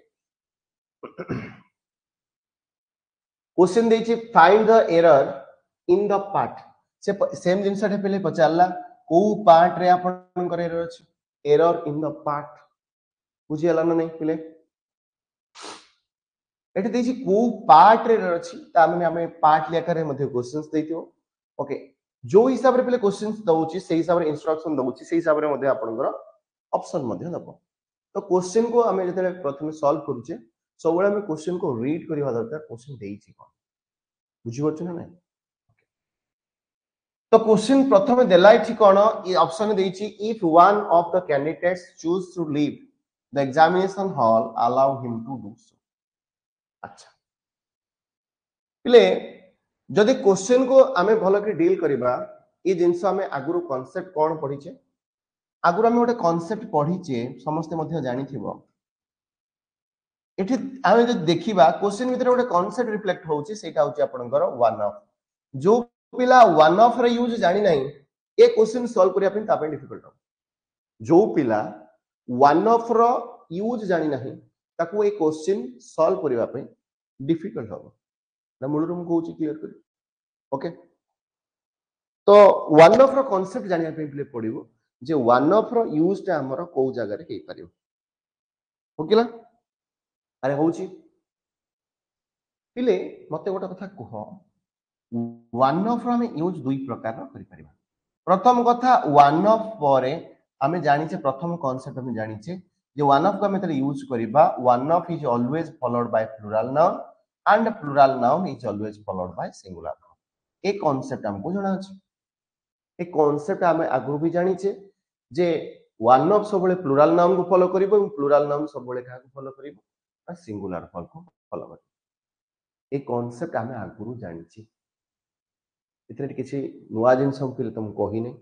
क्वेश्चन देछि find the error in the part से सेम जिंस टे पहले पचारला को पार्ट रे आपन करे एरर अछि एरर इन द पार्ट बुझियला ना नहीं पहले एटे देछि को पार्ट रे एरर अछि ता हमें पार्ट लेकर रे मध्ये क्वेश्चंस देथियो ओके जो हिसाब रे पहले क्वेश्चंस दउछि से हिसाब रे इंस्ट्रक्शन दउछि से हिसाब रे मध्ये आपन कर ऑप्शन मध्ये दबो तो क्वेश्चन को हमें जते प्रथम सॉल्व करूचे सब बेला हमें क्वेश्चन को रीड करिवा दरकार क्वेश्चन देइछि कोन बुझि बछ ना नहीं तो क्वेश्चन प्रथम देला इछि कोन ई ऑप्शन देइछि if one of the candidates choose to leave the examination hall allow him to do so अच्छा पिले जदि क्वेश्चन को हमें भलो के डील करिबा ई जिंस हमें आगुरु कांसेप्ट कोन पढिचे आगुरु हमें गोटे कांसेप्ट पढिचे समस्त मध्ये जानि थिबो एठी हमें जे देखिबा क्वेश्चन भीतर गोटे कांसेप्ट रिफ्लेक्ट होउची सेटा होची आपनकर वन ऑफ जो पिला वन ऑफ रे यूज जानि नाही ए क्वेश्चन सॉल्व करिया पिन तापे डिफिकल्ट हो जो पिला वन ऑफ रो यूज जानि नाही ताकू ए क्वेश्चन सॉल्व करिवा पे डिफिकल्ट हो ना मूलरू हम कहूची क्लियर करी ओके तो वन ऑफ रो कांसेप्ट जानिया पे पड़िबो जे वन ऑफ रो यूज टा हमर को जगह रे हे परियो ओकेला अरे होची पिले मते गोटा कथा कह वन ऑफ रो हमें यूज दुई प्रकार रो करि परिबा प्रथम कथा वन ऑफ परे हमें जानिचे प्रथम कांसेप्ट हमें जानिचे जे वन ऑफ को हमें तरे यूज करिबा one of is always followed by plural noun and plural noun is always followed by singular noun A concept हमको जाना अछि ए कांसेप्ट हमें आगु भी जानिचे जे वन ऑफ सबले प्लुरल नाउन को फॉलो करिबो और प्लुरल नाउन सबले का को फॉलो करिबो सिंगुलर फॉल को फॉलो करिबो ए कांसेप्ट हमें आगु जानिचे इतने किसी नुआ जिनस तुम कही नहीं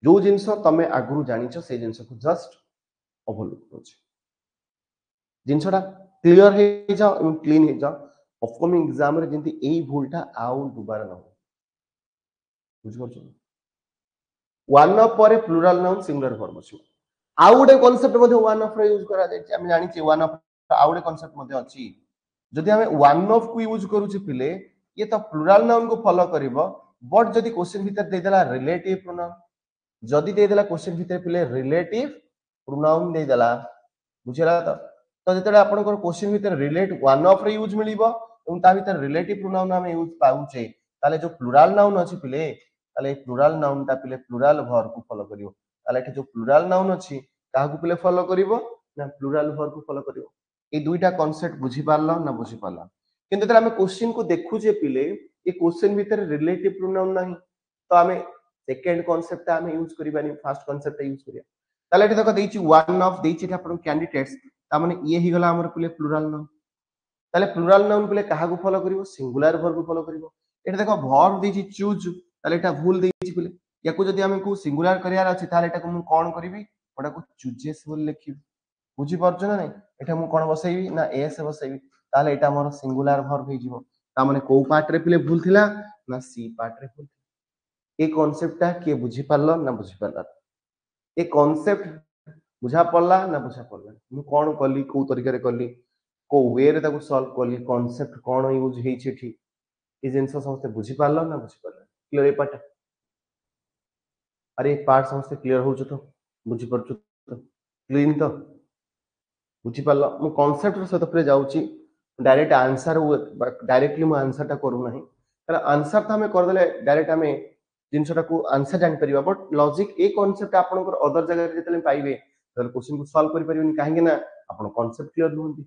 जो जिनस तमे आगु जानिछ से जिनस को जस्ट ओवरलुक कर जिनसटा क्लियर हे जाओ एवं क्लीन हे जाओ अपकमिंग एग्जाम रे जंती एई भूलटा आउ दुबारा न हो बुझ परछ वन ऑफ पर प्लुरल नाउन सिंगुलर फॉर्म अछि आउ गोटे कांसेप्ट मध्ये वन ऑफ रे यूज करा जाय हम जानि छी वन ऑफ आउ गोटे कांसेप्ट मध्ये अछि जदि हम वन ऑफ को यूज करू छी पिले ये तो प्लुरल नाउन को फॉलो करिवो बट जदि क्वेश्चन भीतर दे देला रिलेटिव प्रोनाउन जदि दे देला क्वेश्चन भीतर पिले रिलेटिव प्रोनाउन दे देला बुझिला तो जेतले आपन को क्वेश्चन भीतर रिलेट वन ऑफ रे यूज मिलिबो एवं ता भीतर रिलेटिव प्रोनाउन हम यूज पाउचे ताले जो प्लुरल नाउन अछि पिले ताले प्लुरल नाउन ता पिले प्लुरल वर्ब को फॉलो करिवो ताले एठी जो प्लुरल नाउन अछि काहा को पिले फॉलो करिवो ना प्लुरल वर्ब को फॉलो करिवो ए दुईटा कांसेप्ट बुझी पारला ना बुझी पारला किंतु तले हम क्वेश्चन को देखु जे पिले ये क्वेश्चन भीतर रिलेटिव प्रोनाउन नाही तो हमें सेकंड कांसेप्ट हमें यूज करिबानी फर्स्ट कांसेप्ट यूज करिया ताले एठी देखो देछि वन ऑफ देछि आपन कैंडिडेट्स ता माने ये ही गला हमर पिले प्लुरल नाउन ताले प्लुरल नाउन पिले काहा को फॉलो करिवो सिंगुलर वर्ब को फॉलो करिवो एठी देखो वर्ब देछि चूज ताले एटा भूल देछि पिले याकू जदि हमें को सिंगुलर करियार अछि ताले एटा को मु कोन करिवि ओटा को चूजेस बोल लिखिबि बुझी परछ ना नै एटा मु कोन बसैबि ना एस बसैबि ताले एटा हमर सिंगुलर वर्ब हे जिवो ता माने को पार्ट रे पिले भूल थिला ना सी पार्ट रे भूल ए कांसेप्ट ता के बुझी पारलो ना बुझी पारला ए कांसेप्ट बुझा पड़ला ना बुझा पड़ला मु कोन कली को तरीका रे कली को वे रे ताको सॉल्व कली कांसेप्ट कोन यूज हेइ छै ठीक ए जिंस समस्त बुझी पारलो ना बुझी पारला क्लियर ए पार्ट अरे पार्ट समस्त क्लियर हो तो बुझी परछु तो क्लीन तो बुझी पारलो मु कांसेप्ट रो सहित जाउची डायरेक्ट आंसर डायरेक्टली मु आंसर टा करू नाही तला आंसर त हमें कर देले डायरेक्ट हमें जिनसटा को आंसर जान परिबा बट लॉजिक ए कांसेप्ट आपन को अदर जगह रे जतले पाइबे तले क्वेश्चन को सॉल्व करि परिबेनी काहे ना आपन कांसेप्ट क्लियर नहुंती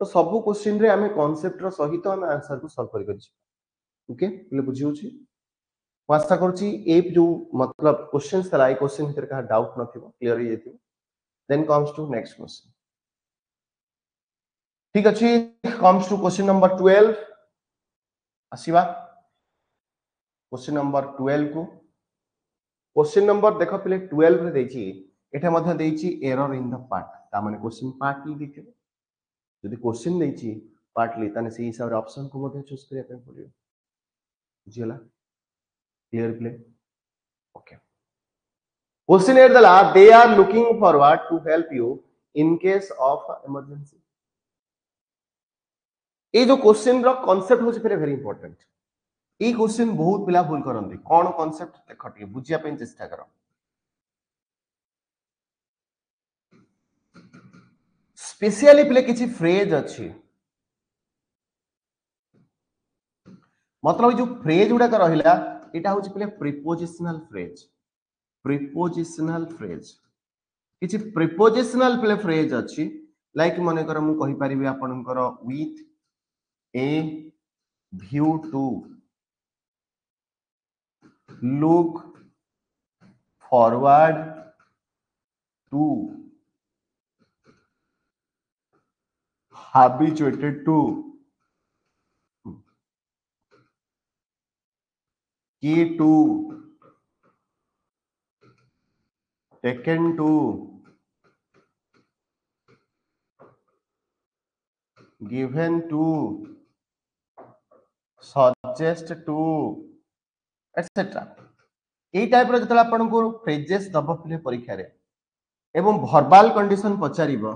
तो सब क्वेश्चन रे हमें कांसेप्ट रो सहित हम आंसर को सॉल्व करि परिछि ओके ले बुझी होछि आशा करछि ए जो मतलब क्वेश्चंस तला ए क्वेश्चन भीतर का डाउट नथिबो क्लियर हे जेतिबो then comes to next question ठीक अछि कम्स टू क्वेश्चन नंबर 12 आसीबा क्वेश्चन नंबर 12 को क्वेश्चन नंबर देखो पहले 12 रे देछि एठा मध्ये देछि एरर इन द पार्ट ता माने क्वेश्चन पार्टली देखिबे जदि क्वेश्चन देछि पार्टली ताने से हिसाब रे ऑप्शन को मध्ये चूज करिया पे पड़ियो बुझियला क्लियर प्ले ओके क्वेश्चन एर दला they are looking forward to help you in case of emergency ए जो क्वेश्चन रो कांसेप्ट होछि फेरे वेरी इंपोर्टेंट ए क्वेश्चन बहुत पिला भूल करंती कोन कांसेप्ट देखो टिके बुझिया पे चेष्टा करो स्पेशली पिले किछि फ्रेज अछि मतलब जो फ्रेज उडा का रहिला एटा होछि पिले प्रीपोजिशनल फ्रेज किछि प्रीपोजिशनल पिले फ्रेज अछि लाइक माने कर मु कहि परिबे आपनकर with a view to look forward to habituated to key to taken to given to suggest to etc ए टाइप रो जतला आपन को फ्रेजेस दब पिले परीक्षा रे एवं वर्बल कंडीशन पचारिबो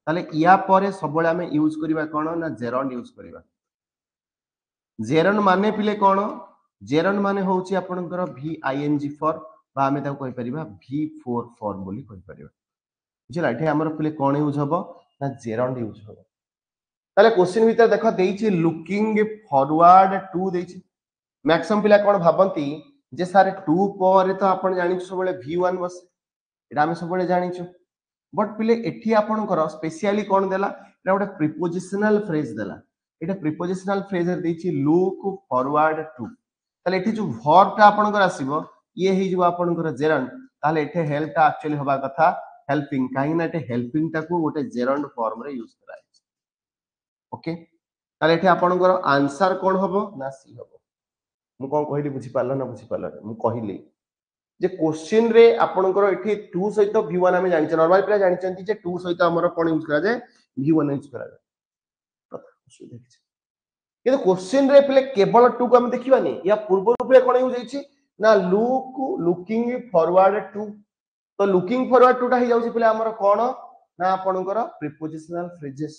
ताले या परे सबले हमें यूज करिबा कोन ना जेरंड यूज करिबा जेरंड माने पिले कोन जेरंड माने होउची आपनकर वी आईएनजी फॉर बा आमे ताको कहि परिबा V4 फॉर्म बोली कहि परिबा बुझला एठी हमर पिले कोन यूज हबो ना जेरंड यूज हबो ताले क्वेश्चन भीतर देखो देइछि लुकिंग फॉरवर्ड टू देइछि मैक्सिमम पिला कोन भाबंती जे सारे 2 पर तो आपण जानि सब बेले V1 बस एटा हम सब बेले जानि छु बट पिले एठी आपण कर स्पेशली कोन देला एटा गोटे प्रीपोजिशनल फ्रेज देला एटा प्रीपोजिशनल फ्रेज देइछि लुक फॉरवर्ड टू ताले एठी जो वर्ब ता आपण कर आसीबो ये ही जो आपण कर जेरंड ताले एठे हेल्प ता एक्चुअली होबा कथा हेल्पिंग काहे ना एठे हेल्पिंग ता को गोटे जेरंड फॉर्म रे यूज करा ओके ताले एठे आपण कर आंसर कोन होबो ना सी होबो मु कोन कहिली बुझी पारला ना बुझी पारला मु कहिली जे क्वेश्चन रे आपनकर एठी 2 सहित v1 हमें जानि छ नॉर्मल प्ले जानि छंती जे 2 सहित हमर कोन यूज करा जाय v1 यूज करा जाय किंतु क्वेश्चन रे प्ले केवल 2 को हम देखिबानी या पूर्व रूप रे कोन यूज होईछि ना लुक लुकिंग फॉरवर्ड टू तो लुकिंग फॉरवर्ड टू ता ही जाउछि प्ले हमर कोन ना आपनकर प्रीपोजिशनल फ्रेजेस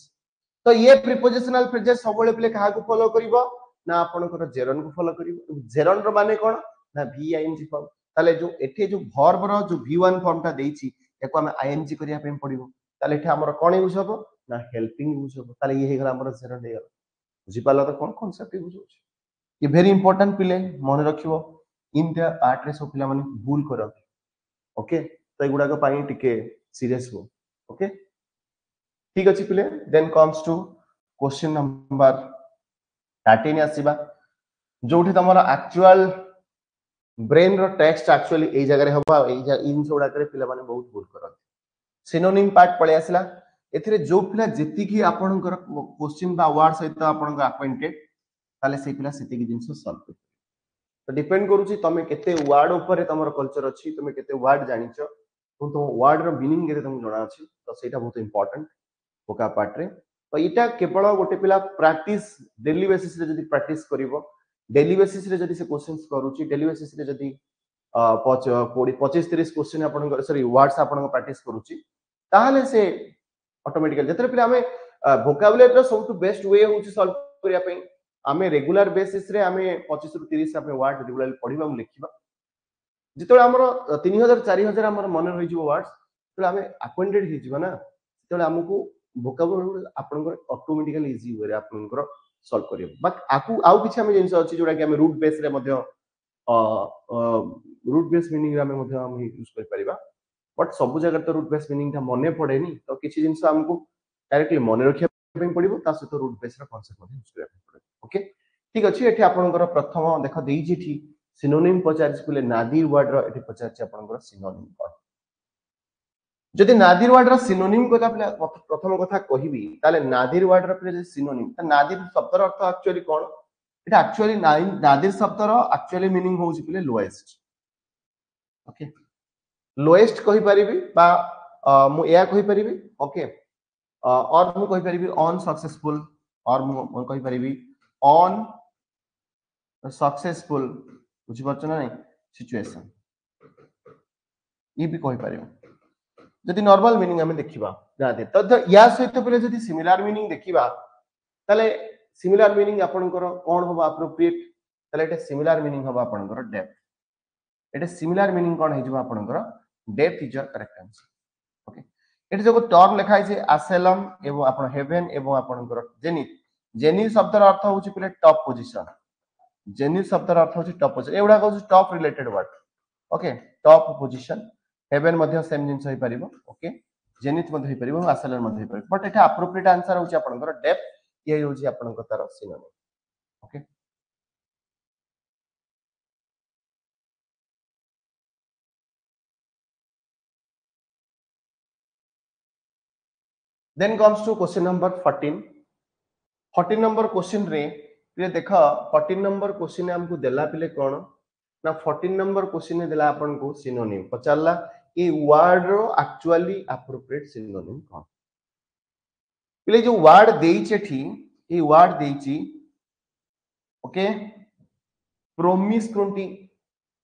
तो ये प्रीपोजिशनल फ्रेजेस सबले प्ले काहा को फॉलो करिवो ना आपनकर जेरन को फॉलो करिवो जेरन रो माने कोन ना v-ing फॉर्म ताले जो एठी जो वर्ब रो जो v1 फॉर्म ता देइछि एको हम ing करिया पे पड़िबो ताले एठी हमर कोन यूज हबो ना हेल्पिंग यूज हबो ताले ये हेगला हमर जेरन दे गला बुझी पाला तो कोन कांसेप्ट यूज होछि ये वेरी इंपोर्टेंट पिले मन रखिबो इन द पार्ट रे सब पिला माने भूल करो ओके तो एगुडा को पाई टिके सीरियस हो ओके ठीक अछि पिले then comes to question number 13 आसीबा जोठी तमरा एक्चुअल ब्रेन रो टेक्स्ट एक्चुअली ए जगह रे हबा ए इन सोडा करे पिला माने बहुत भूल करन सिनोनिम पार्ट पळे आसिला एथिरे जो पिला जेति की आपनकर क्वेश्चन बा वर्ड सहित आपनकर अक्वाइंटेड ताले से पिला सेति की जिंस सॉल्व कर तो डिपेंड करूची तमे केते वर्ड ऊपर तमर कल्चर अछि तमे केते वर्ड जानिचो तो वर्ड रो मीनिंग केते तम जणा अछि तो सेटा बहुत इंपोर्टेंट ओका पार्ट रे तो इटा केवल गोटे पिला प्रैक्टिस डेली बेसिस रे जदी प्रैक्टिस करिवो डेली बेसिस रे जदी से क्वेश्चंस करूची डेली बेसिस रे जदी 25 30 क्वेश्चन आपन सॉरी वर्ड्स आपन प्रैक्टिस करूची ताहले से ऑटोमेटिकली जतरे पिला हमें वोकैबुलरी रो सबटु बेस्ट वे होची सॉल्व करिया पे हमें रेगुलर बेसिस रे हमें 25 रु 30 आपन वर्ड रेगुलरली पढिबा लिखिबा जितोले हमर 3000 4000 हमर मन रहि जिवो वर्ड्स तो हमें अक्वाइंटेड हि जिवो ना तो हमकु वोकैबुलरी आपन ऑटोमेटिकली इजी वे रे आपन सॉल्व करियो बट आकु आउ किछ हमें जिंस अछि जोडा कि हमें रूट बेस रे मध्य रूट बेस मीनिंग हमें मध्य हम यूज कर परिबा बट सब जगह तो रूट बेस मीनिंग ता मने पड़ेनी तो किछि जिंस हमकु डायरेक्टली मने रखिया पे पड़िबो ता सहित रूट बेस रा कांसेप्ट मध्य यूज करिया पड़िबो ओके ठीक अछि एठी आपनकर प्रथम देखो देई जेठी सिनोनिम पचारछि बोले नादिर वर्ड रो एठी पचारछि आपनकर सिनोनिम कोन जदि नादिर वर्ड रो सिनोनिम को प्रथम कथा कहिबी ताले नादिर वर्ड रो जे सिनोनिम त नादिर शब्द रो अर्थ एक्चुअली कोन इट एक्चुअली नादिर शब्द रो एक्चुअली मीनिंग होउछि बोले लोएस्ट ओके लोएस्ट कहि परिबी बा मु या कहि परिबी ओके और मु कहि परिबी अनसक्सेसफुल और मु कहि परिबी अन सक्सेसफुल बुझि परछ ना नहीं सिचुएशन ये भी कहि परिबो जदि नॉर्मल मीनिंग हमें देखिबा जादे तो या सहित पले जदि सिमिलर मीनिंग देखिबा ताले सिमिलर मीनिंग आपनकर कोन होबा एप्रोप्रिएट ताले एटा सिमिलर मीनिंग होबा आपनकर डेप्थ एटा सिमिलर मीनिंग कोन हिजबा आपनकर depth is your correct answer okay एटा जो टर्म लिखाइ छै एसेलम एवं आपन हेवन एवं आपनकर जेनिथ जेनिथ शब्द रो अर्थ होछि पले टॉप पोजीशन जेनिथ शब्द रो अर्थ होछि टॉप पोजीशन एवडा कहू top related word okay top position हेवन मध्य सेम जिंस होई परिबो ओके जेनिथ मध्य होई परिबो एसेलम मध्य होई परिबो बट एटा एप्रोप्रिएट आंसर होछि आपनकर डेप्थ ये होछि आपनकर तार synonym okay then comes to question number 14 number question रे ये देखा 14 नंबर क्वेश्चन हमको देला पिले कोन ना 14 नंबर क्वेश्चन ने देला आपन को सिनोनिम पचारला ए वर्ड रो एक्चुअली एप्रोप्रिएट सिनोनिम कोन पिले जो वर्ड देई छेठी ए वर्ड देई छी ओके प्रोमिस्क्यूटी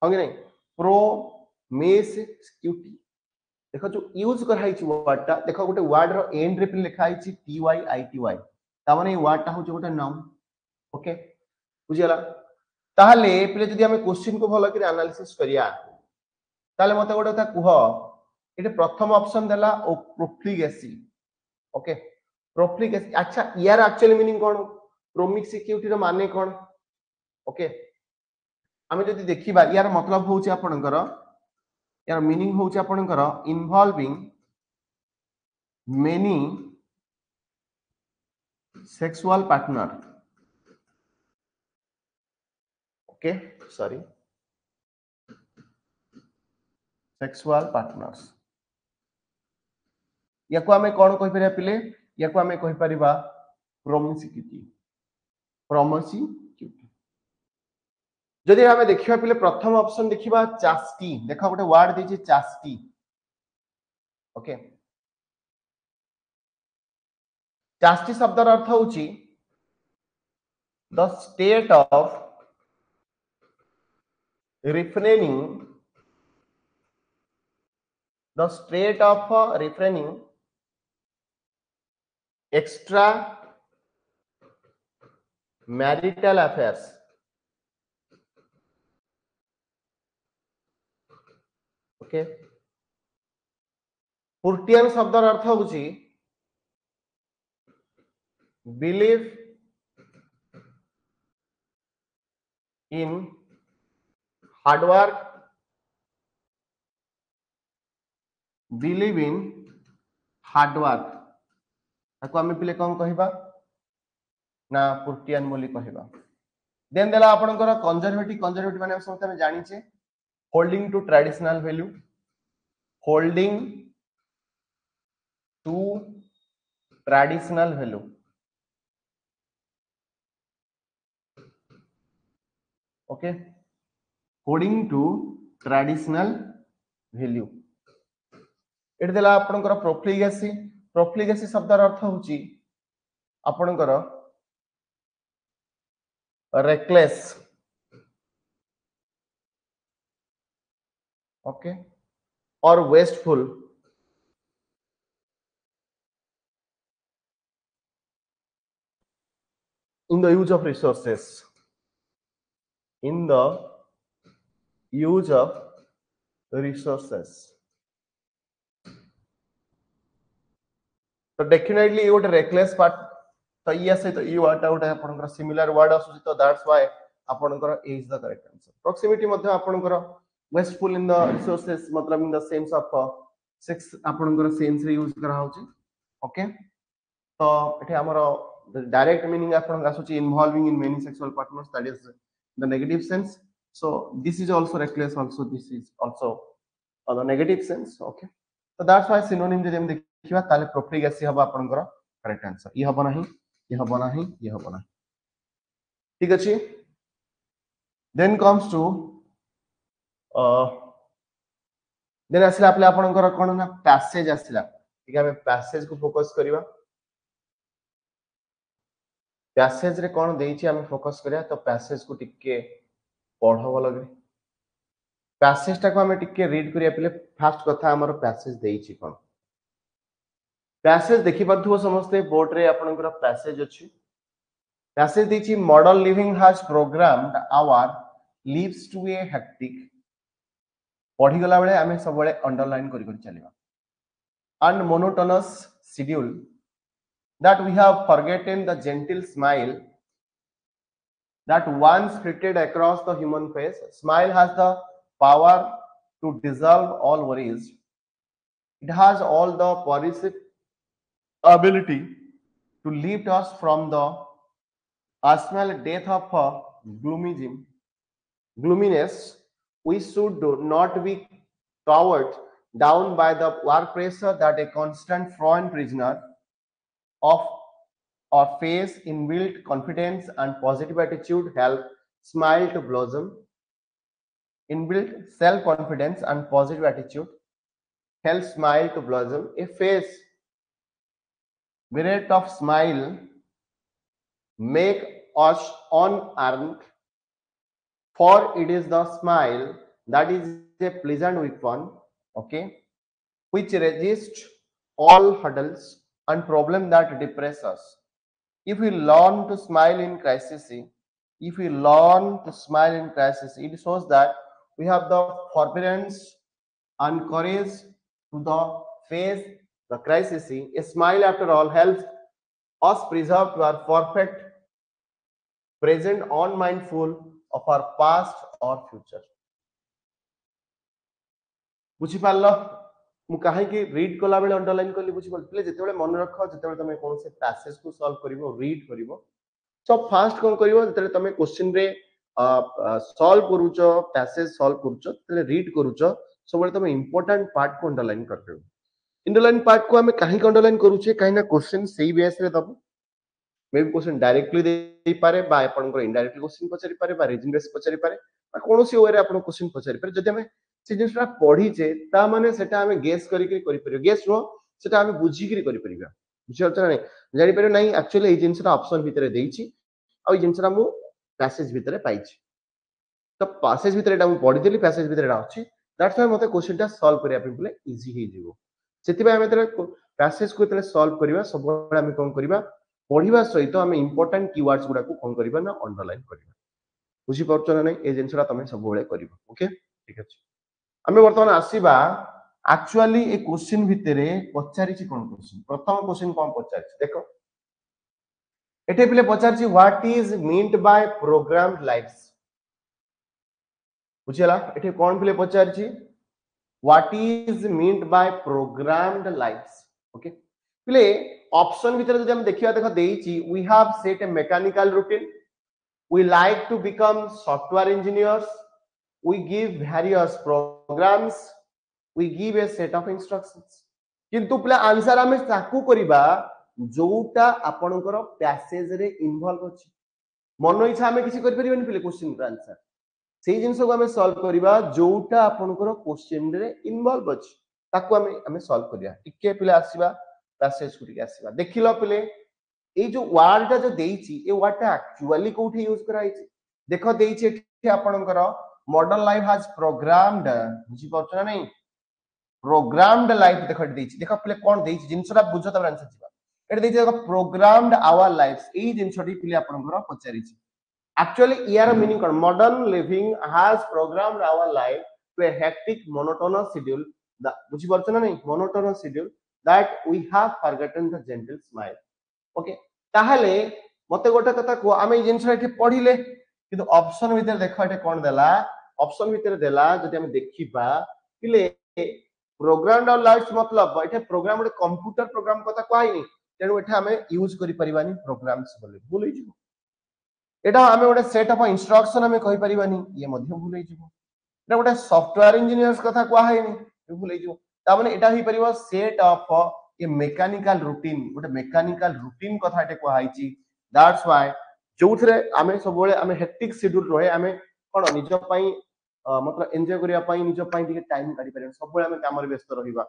होगे नहीं प्रोमिस्क्यूटी देखो जो यूज कराई छी वर्डटा देखो गोटे वर्ड रो एंड रे पे लिखा आइछि TYITY ता माने ए वर्डटा हो गोटे नाउन ओके बुझियला ताहले पहिले जदि हमें क्वेश्चन को भलो कि एनालिसिस करिया ताले मते गोटे था कुह इटे प्रथम ऑप्शन देला ओ प्रोफ्लिगेसी ओके प्रोफ्लिगेसी अच्छा यार एक्चुअली मीनिंग कोन प्रोमिक्सिक्यूटी रो माने कोन ओके आमे जदि देखिबा यार मतलब होउची आपनकर यार मीनिंग होउची आपनकर involving many sexual partner okay sorry sexual partners याको आमे कोन कहि परिया पिले याको आमे कहि परिबा प्रोमिस्क्यूटी जदि आमे देखिबा पिले प्रथम ऑप्शन देखिबा चास्टी देखा गोटे वर्ड देछि चास्टी ओके चास्टी शब्दर अर्थ होउची the state of refraining extra marital affairs okay puritan शब्दर अर्थ होउची believe in hard work believe in hard work ताको आमे पिले कोन कहिबा ना पुर्टियन बोली कहिबा देन देला आपनकर कंजर्वेटिव माने समस्त हम जानि छे holding to traditional value okay holding to traditional value at देला आपनकर प्रोफ्लिगेसी शब्दर अर्थ होची आपनकर रेकलेस ओके और wasteful in the use of resources तो डेफिनेटली ये रेकलेस पार्ट तो ये से तो ये वर्ड आउट है आपनकर सिमिलर वर्ड आसु तो दैट्स व्हाई आपनकर is the correct answer proximity मध्ये आपनकर वेस्टफुल इन द रिसोर्सेस मतलब in the sense of six आपनकर सेंस रे यूज करा होची ओके तो एठी हमरो डायरेक्ट मीनिंग आपन आसुची involving in many sexual partners that is the negative sense so this is also reckless also this is also the negative sense okay so that's why synonym जदि हम देखिबा ताले प्रोफ्लिगेसी हबा आपनकर करेक्ट आंसर ये हबो नाही ठीक अछि then comes to then आसिला आपले आपनकर कोन ना पैसेज आसिला ठीक है हमें पैसेज को फोकस करिवा पैसेज रे कोन देइछि हम फोकस करिया तो पैसेज को टिके पढ़ो लगे पैसेज टाको हमें टिके रीड करिया पले फर्स्ट कथा हमर पैसेज देइछि कोन पैसेज देखि पथुव समस्त बोर्ड रे आपनकर पैसेज अछि पैसेज देइछि modern living has programmed our lives to a hectic पढ़ी गला बेले हमें सब बेले अंडरलाइन करि चलिबा and monotonous schedule that we have forgotten the gentle smile that once flitted across the human face. Smile has the power to dissolve all worries. It has all the pervasive ability to lift us from the asmal death of gloominess. We should not be cowered down by the work pressure that a constant foreign prisoner of or face inbuilt confidence and positive attitude help smile to blossom. Inbuilt self-confidence and positive attitude help smile to blossom. A face bereft of smile make us unearned, for it is the smile that is a pleasant weapon, okay, which resists all hurdles and problem that depress us. If we learn to smile in crisis, it shows that we have the forbearance and courage to the face the crisis. A smile, after all, helps us preserve to our perfect present, unmindful of our past or future. बुझी पारलो मु काहे कि read कला बेले underline करली बुझी बोलते जेते बेले मन रख जेते बेले तमे कोन से पैसेज को सॉल्व करिवो रीड करिवो सो फास्ट कोन करिवो जेते तमे क्वेश्चन रे सॉल्व करूचो पैसेज सॉल्व करूचो तेले रीड करूचो सब बेले तमे इंपोर्टेंट पार्ट को अंडरलाइन करबो अंडरलाइन पार्ट को हमें काहे अंडरलाइन करूचे काहे ना क्वेश्चन सेही बेस रे दबो मे बी क्वेश्चन डायरेक्टली देई पारे बा आपन को इनडायरेक्टली क्वेश्चन पचारि पारे बा रीजन बेस पचारि पारे बा कोनोसी वे रे आपन क्वेश्चन पचारि पारे जदि हमें से जिनसटा पढीचे ता माने सेटा हमें गेस करि करि परियो गेस रो सेटा हमें बुझी करि परिबा बुझी होता नै जानि परियो नै एक्चुअली ए जिनसटा ऑप्शन भितरे देइची आ जिनसटा मु पैसेज भितरे पाइची तो पैसेज भितरे एटा मु पढी देली पैसेज भितरे एटा अछि दैट्स व्हाई मते क्वेश्चनटा सॉल्व करिया पे बोले इजी हे जिवो सेति बे हमें तेरे पैसेज को तेरे सॉल्व करिवा सब हमें कोन करिवा पढिबा सहित हमें इंपोर्टेंट कीवर्ड्स गुडा को कोन करिवा ना अंडरलाइन करिवा बुझी परछो ना नै ए जिनसटा तमे सब बेले करिवो ओके ठीक अछि हमें वर्तमान आसीबा एक्चुअली ए क्वेश्चन भितरे पचारिछि कोन क्वेश्चन प्रथम क्वेश्चन कोन पचारिछि देखो एठे पिले पचारिछि what is meant by programmed lives बुझिला एठे कोन पिले पचारिछि what is meant by programmed lives okay पिले ऑप्शन भितरे जदि हम देखिया देखो देइछि we have set a mechanical routine we like to become software engineers we give various programs we give a set of instructions किंतु प्ले आंसर हमें ताकू करिबा जोटा आपनकर पैसेज रे इन्वॉल्व अछि मन इच्छा हमें किछि करि परिबनी प्ले क्वेश्चन रा आंसर सेही जिंस को हमें सॉल्व करिबा जोटा आपनकर क्वेश्चन रे इन्वॉल्व अछि ताकू हमें सॉल्व करिया टिके प्ले आसीबा पैसेज को टिके आसीबा देखिलो प्ले ए जो वर्ड जो देइछि ए वर्ड ता एक्चुअली कोठी यूज कराइछि देखो देइछि एठी आपनकर modern life has programmed बुझी परछ ना नहीं programmed life देखो देइछि देखो प्ले कोन देइछि जिंसरा बुझो तब आंसर जिबा एटा देइछि देखो programmed our lives एई जिंसटी प्ले आपनकर पचारिछि एक्चुअली यार मीनिंग कोन modern living has programmed our life to a hectic monotonous schedule बुझी परछ ना नहीं monotonous schedule that we have forgotten the gentle smile okay ताहले मते गोटे कथा को आमे जिंसरा एठी पढिले किंतु ऑप्शन भीतर देखो एटे कोन देला ऑप्शन भीतर देला जदि हम देखिबा पिले प्रोग्राम्ड लाइव्स मतलब एटे प्रोग्राम रे कंप्यूटर प्रोग्राम कथा कहैनी तेनु एठा हमें यूज करि परिबानी प्रोग्राम्स बोले भूलै जिवो एटा हमें गोटे सेट ऑफ इंस्ट्रक्शन हमें कहि परिबानी ये मध्य भूलै जिवो एटा गोटे सॉफ्टवेयर इंजीनियर्स कथा कहैनी भूलै जिवो ता माने एटा ही परिबो set of a mechanical routine गोटे मैकेनिकल रूटीन कथा एटे कहैछि दैट्स व्हाई जोथरे आमे सब बेले आमे हेक्टिक शेड्यूल रहे आमे कोन निज पई मतलब एन्जॉय करिया पई निज पई दिके टाइम काढी पारे सब बेले आमे काम रे व्यस्त रहिबा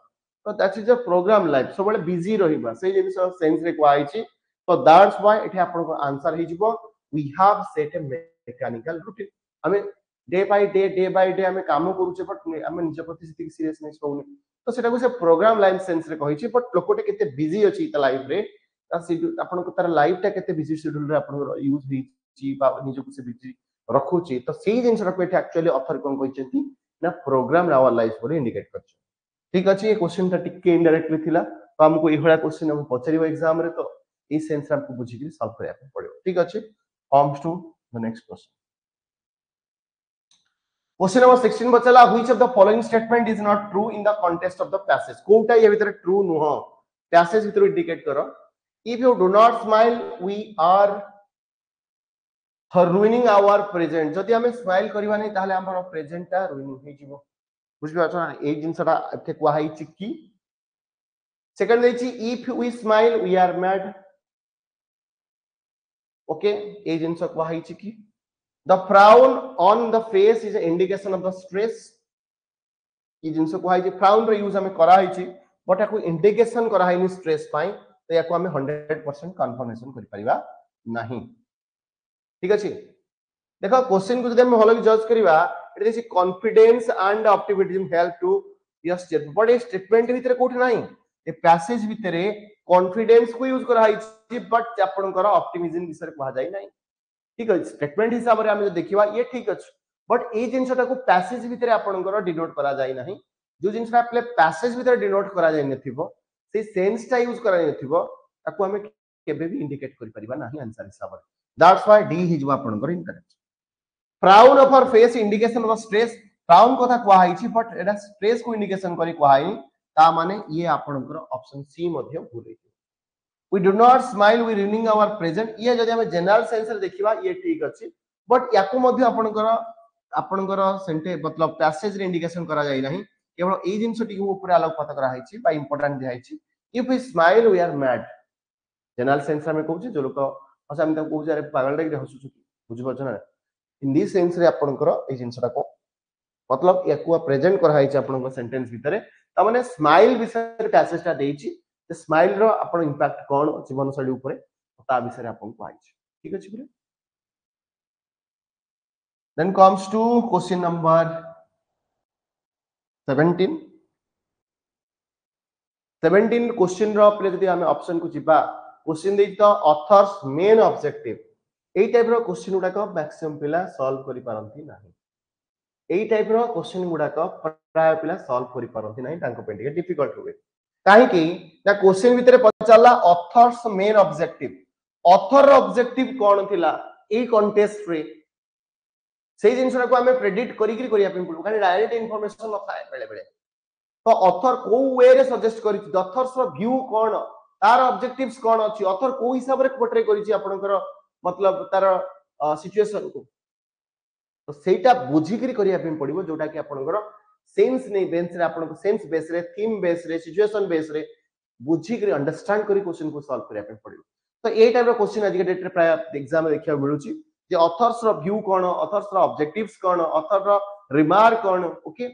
तो that is a programme life सब बेले बिजी रहिबा से जिंस सेंस रे कहैछि तो दैट्स व्हाई एठी आपन को आंसर हे जिवो we have set a mechanical routine आमे डे बाय डे आमे काम करूचे बट आमे निज प्रति सिति सीरियसनेस होउनी तो सेटा को से प्रोग्राम लाइन सेंस रे कहैछि बट लोकोटे केते बिजी अछि त लाइफ रे आपन को तार लाइफ टा केते बिजी शेड्यूल रे आपन यूज हिची बा निज को से बिजी रखुची तो सेही जिंस रा को एठी एक्चुअली ऑथर कोन कहिसेंती ना प्रोग्राम आवर लाइफ बोले इंडिकेट करछ ठीक अछि ये क्वेश्चन ता टिके इनडायरेक्टली थिला तो हमको एहला क्वेश्चन हम पचरिबो एग्जाम रे तो ई सेंस रे हमको बुझी के सॉल्व करया पड़िबो ठीक अछि comes to the next question question number 16 बचला which of the following statement is not true in the context of the passage कोटा ये भीतर ट्रू नुह पैसेज भीतर इंडिकेट करो if you do not smile we are ruining our present जदि हमें smile करबा नै ताले हमर प्रेजेंट ता रुइनिंग हे जिवो बुझबे अच्छा ना ए जिंसटा एते कोहा हिची की सेकंड देछि if we smile we are mad okay ए जिंस कोहा हिची की the frown on the face is an indication of the stress ए जिंस कोहा हिची frown रे यूज हमें करा हिची बट एको इंडिकेशन करा हिनी स्ट्रेस पाई तो याको हमें 100% कंफर्मेशन करि परिबा नाही ठीक अछि देखो क्वेश्चन को जदि हम होलो जज करिबा एटा देछि confidence and optimism help to yes statement but ए स्टेटमेंट भीतर कोठी नाही ए पैसेज भीतर कॉन्फिडेंस को यूज करा हिछि बट आपनकर ऑप्टिमिज्म विषय कहा जाय नाही ठीक अछि स्टेटमेंट हिसाब रे हम देखिबा ये ठीक अछि बट ए जिंसटा को पैसेज भीतर आपनकर डिनोट करा जाय नाही जो जिनसा आपले पैसेज भीतर डिनोट करा जाय नथिबो से सेंस टा यूज करा नथिबो ताको हमें केबे भी इंडिकेट करि परिबा नाही आंसर हिसाब रे दैट्स व्हाई डी हिज आपनकर incorrect frown of our face indication of stress frown कथा कोहा हिची बट एटा स्ट्रेस को इंडिकेशन करी कोहा हि ता माने ये आपनकर ऑप्शन सी मध्ये भूल है we do not smile we ruining our present ये जदि हम जनरल सेंस रे देखिबा ये ठीक अछि बट याको मध्ये आपनकर सेंटे मतलब पैसेज रे इंडिकेशन करा जाय नाही केवल ए जिंसटी को ऊपर आलोकपात करा हिची बा इंपोर्टेंट दिया हिची if we smile we are mad general sense में कहूची जो लोक अच्छा हम कहूची अरे पागल टाइप रे हसुछु बुझि परछ ना इन दिस सेंस रे आपनकर ए जिंसटा को मतलब याको प्रेजेंट करा हिची आपनकर सेंटेंस भितरे ता माने स्माइल विषय पैसेज ता देइची स्माइल रो अपन इंपैक्ट कोन जीवन शैली ऊपर ता विषय आपन को आइछ ठीक अछि पुरे then comes to question number 17 question रो पे जदि हम ऑप्शन को जिबा क्वेश्चन दे तो ऑथर्स मेन ऑब्जेक्टिव एई टाइप रो क्वेश्चन गुडा को मैक्सिमम पिला सॉल्व करि पारंती नाही एई टाइप रो क्वेश्चन गुडा को प्राय पिला सॉल्व करि पारंती नाही तांको पे डिफिकल्ट होवे काहे कि ना क्वेश्चन भीतर पचाला author's main objective author objective कोन थिला ए कॉन्टेस्ट रे सेही जिंसरा को हमें प्रेडिक्ट करी पे पड़ो काहे डायरेक्ट इंफॉर्मेशन न थाए बेले बेले तो ऑथर को वे रे सजेस्ट करी ऑथर्स रो व्यू कोन तार ऑब्जेक्टिव्स कोन अछि ऑथर को हिसाब रे पोर्ट्रे करी आपनकर मतलब तार सिचुएशन को तो सेटा बुझी करिया पे पड़िबो जोटा कि आपनकर सेंस नहीं बेस रे आपन को सेंस बेस रे थीम बेस रे सिचुएशन बेस रे बुझी करी अंडरस्टैंड करी क्वेश्चन को सॉल्व करिया पे पड़िबो तो ए टाइप रो क्वेश्चन आज के डेट रे प्राय एग्जाम में देखिया मिलुची जे ऑथर्स रो व्यू कोन ऑथर्स रो ऑब्जेक्टिव्स कोन ऑथर रो रिमार्क कोन okay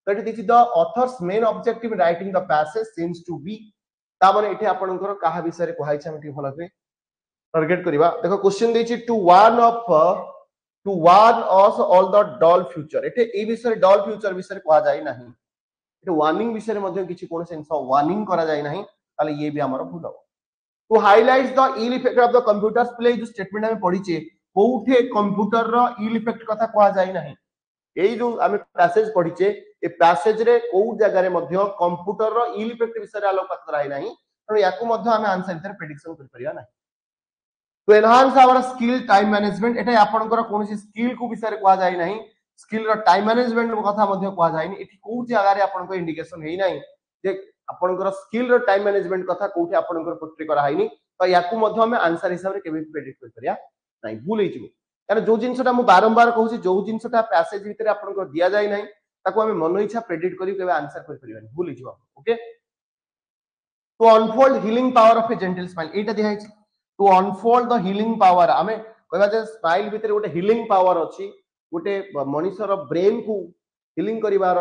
that is the author's main objective writing the passage seems to be ता माने एठी आपनकर काहा विषय रे कहै छै हम ठी भलो से टारगेट करिवा देखो क्वेश्चन देछि to warn us all the dull future एटे ए विषय dull future विषय कहा जाय नाही एटे वार्निंग विषय मध्ये किछि कोन सेंस वार्निंग करा जाय नाही ताले ये भी हमर भूल हो to highlights the ill effect of the computers play जो स्टेटमेंट हम पढिचे कोठे कंप्यूटर रो इल इफेक्ट कथा कहा जाय नाही एई जो हम पैसेज पढिचे ए पैसेज रे को जगह रे मध्ये कंप्यूटर रो इल इफेक्ट विषय आलोकपात कराय नाही त याकू मध्ये हम आंसर इतर प्रेडिक्शन कर परिया नाही to enhance our skill time management एटा आपनकर कोनसी स्किल को विषय कहा जाय नाही स्किल रो टाइम मैनेजमेंट कथा मध्ये कहा जाय नहीं एठी को जगह रे आपनको इंडिकेशन हेई नाही जे आपनकर स्किल रो टाइम मैनेजमेंट कथा कोठी आपनकर पोर्ट्रे करा हाइनी तो याकू मध्ये हम आंसर हिसाब रे केबे प्रेडिक्ट कर परिया नाही भूल हेइ जिवो कारण जो जिंसटा मु बारंबार कहूची जो जिंसटा पैसेज भीतर आपनकर दिया जाय नाही ताको हम मन इच्छा प्रेडिक्ट करी केबे आंसर कर परिबानी भूल हेइ जिवो okay to unfold healing power of a gentle smile एटा दिया है to unfold the healing power आमे कहबा जे स्माइल भीतर गोटे healing power अछि गोटे मनुष्यर ब्रेन को healing करिवार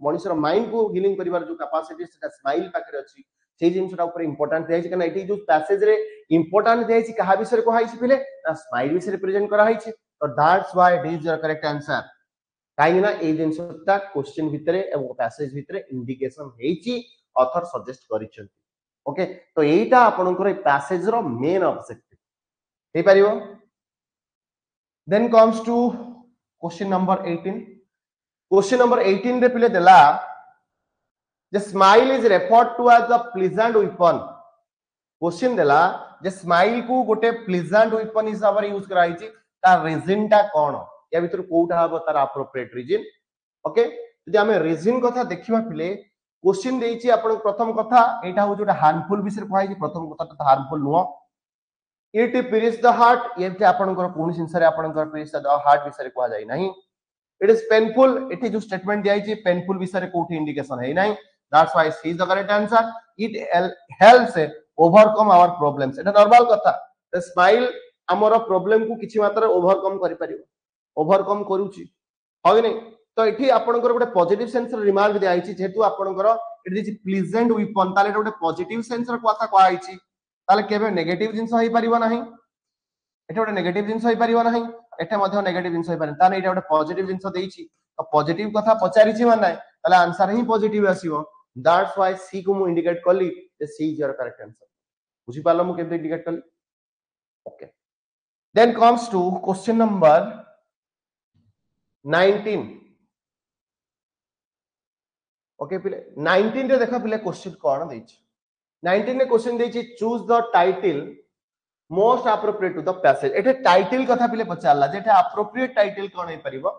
मनुष्यर माइंड को healing करिवार जो कैपेसिटी सेटा स्माइल पाखरे अछि सेही जिंसटा ऊपर इंपोर्टेंट दिया है कना एटी जो पैसेज रे इंपोर्टेंट दिया है कहा विषय को हाइछि पहिले स्माइल विषय रिप्रेजेंट करा हाइछि तो that's why it is your correct answer काहे ना ए जिंसटा क्वेश्चन भीतर एवं पैसेज भीतर इंडिकेशन हेछि ऑथर सजेस्ट करिछन ओके तो एटा आपनकर पैसेज रो मेन ऑब्जेक्टिव हे परिबो then comes to question number 18 रे पिले देला जे smile is referred to as a pleasant weapon question देला जे स्माइल को गोटे प्लीजेंट वेपन हिसाब रे यूज कराई छि ता रीजन ता कोन या भीतर कोठा हबो तार एप्रोप्रिएट रीजन ओके यदि हमें रीजन कथा देखिबा पिले क्वेश्चन देछि आपण प्रथम कथा एटा हो जोटा हार्मफुल विषय कहै छि प्रथम कथा तो हार्मफुल नुह इट पिरिश द हार्ट ये आपनकर कोन सिंसरे आपनकर पिरिश द हार्ट विषय कहै जाय नाही इट इज पेनफुल एठी जो स्टेटमेंट दिया छि पेनफुल विषय कोठी इंडिकेशन है नाही that's why C is the correct answer it helps overcome our problems एटा नॉर्मल कथा द स्माइल हमर प्रॉब्लम को किछि मात्रा ओवरकम करि परिबो ओवरकम करूछि होय नै तो एठी आपनकर गोटे पॉजिटिव सेंस रे रिमार्क दिया आइछि जेतु आपनकर इट इज प्लीजेंट वेपन ताले गोटे पॉजिटिव सेंस रे कथा को आइछि ताले केबे नेगेटिव जिंस होई परिबो नाही एठी गोटे नेगेटिव जिंस होई परिबो नाही एठे मध्ये नेगेटिव जिंस होई पारे ताने एटा गोटे पॉजिटिव जिंस देइछि तो पॉजिटिव कथा पचारिछि माने ताले आंसर ही पॉजिटिव आसीबो दैट्स व्हाई सी को मु इंडिकेट करली जे C is your correct answer बुझि पालो मु केबे इंडिकेट करली okay then comes to question number 19 okay पिले 19 रे देखा पिले क्वेश्चन कोन देछि 19 रे क्वेश्चन देछि choose the title most appropriate to the passage एठे टाइटल कथा पिले पचारला जे एठे एप्रोप्रिएट टाइटल कोन हे परिबो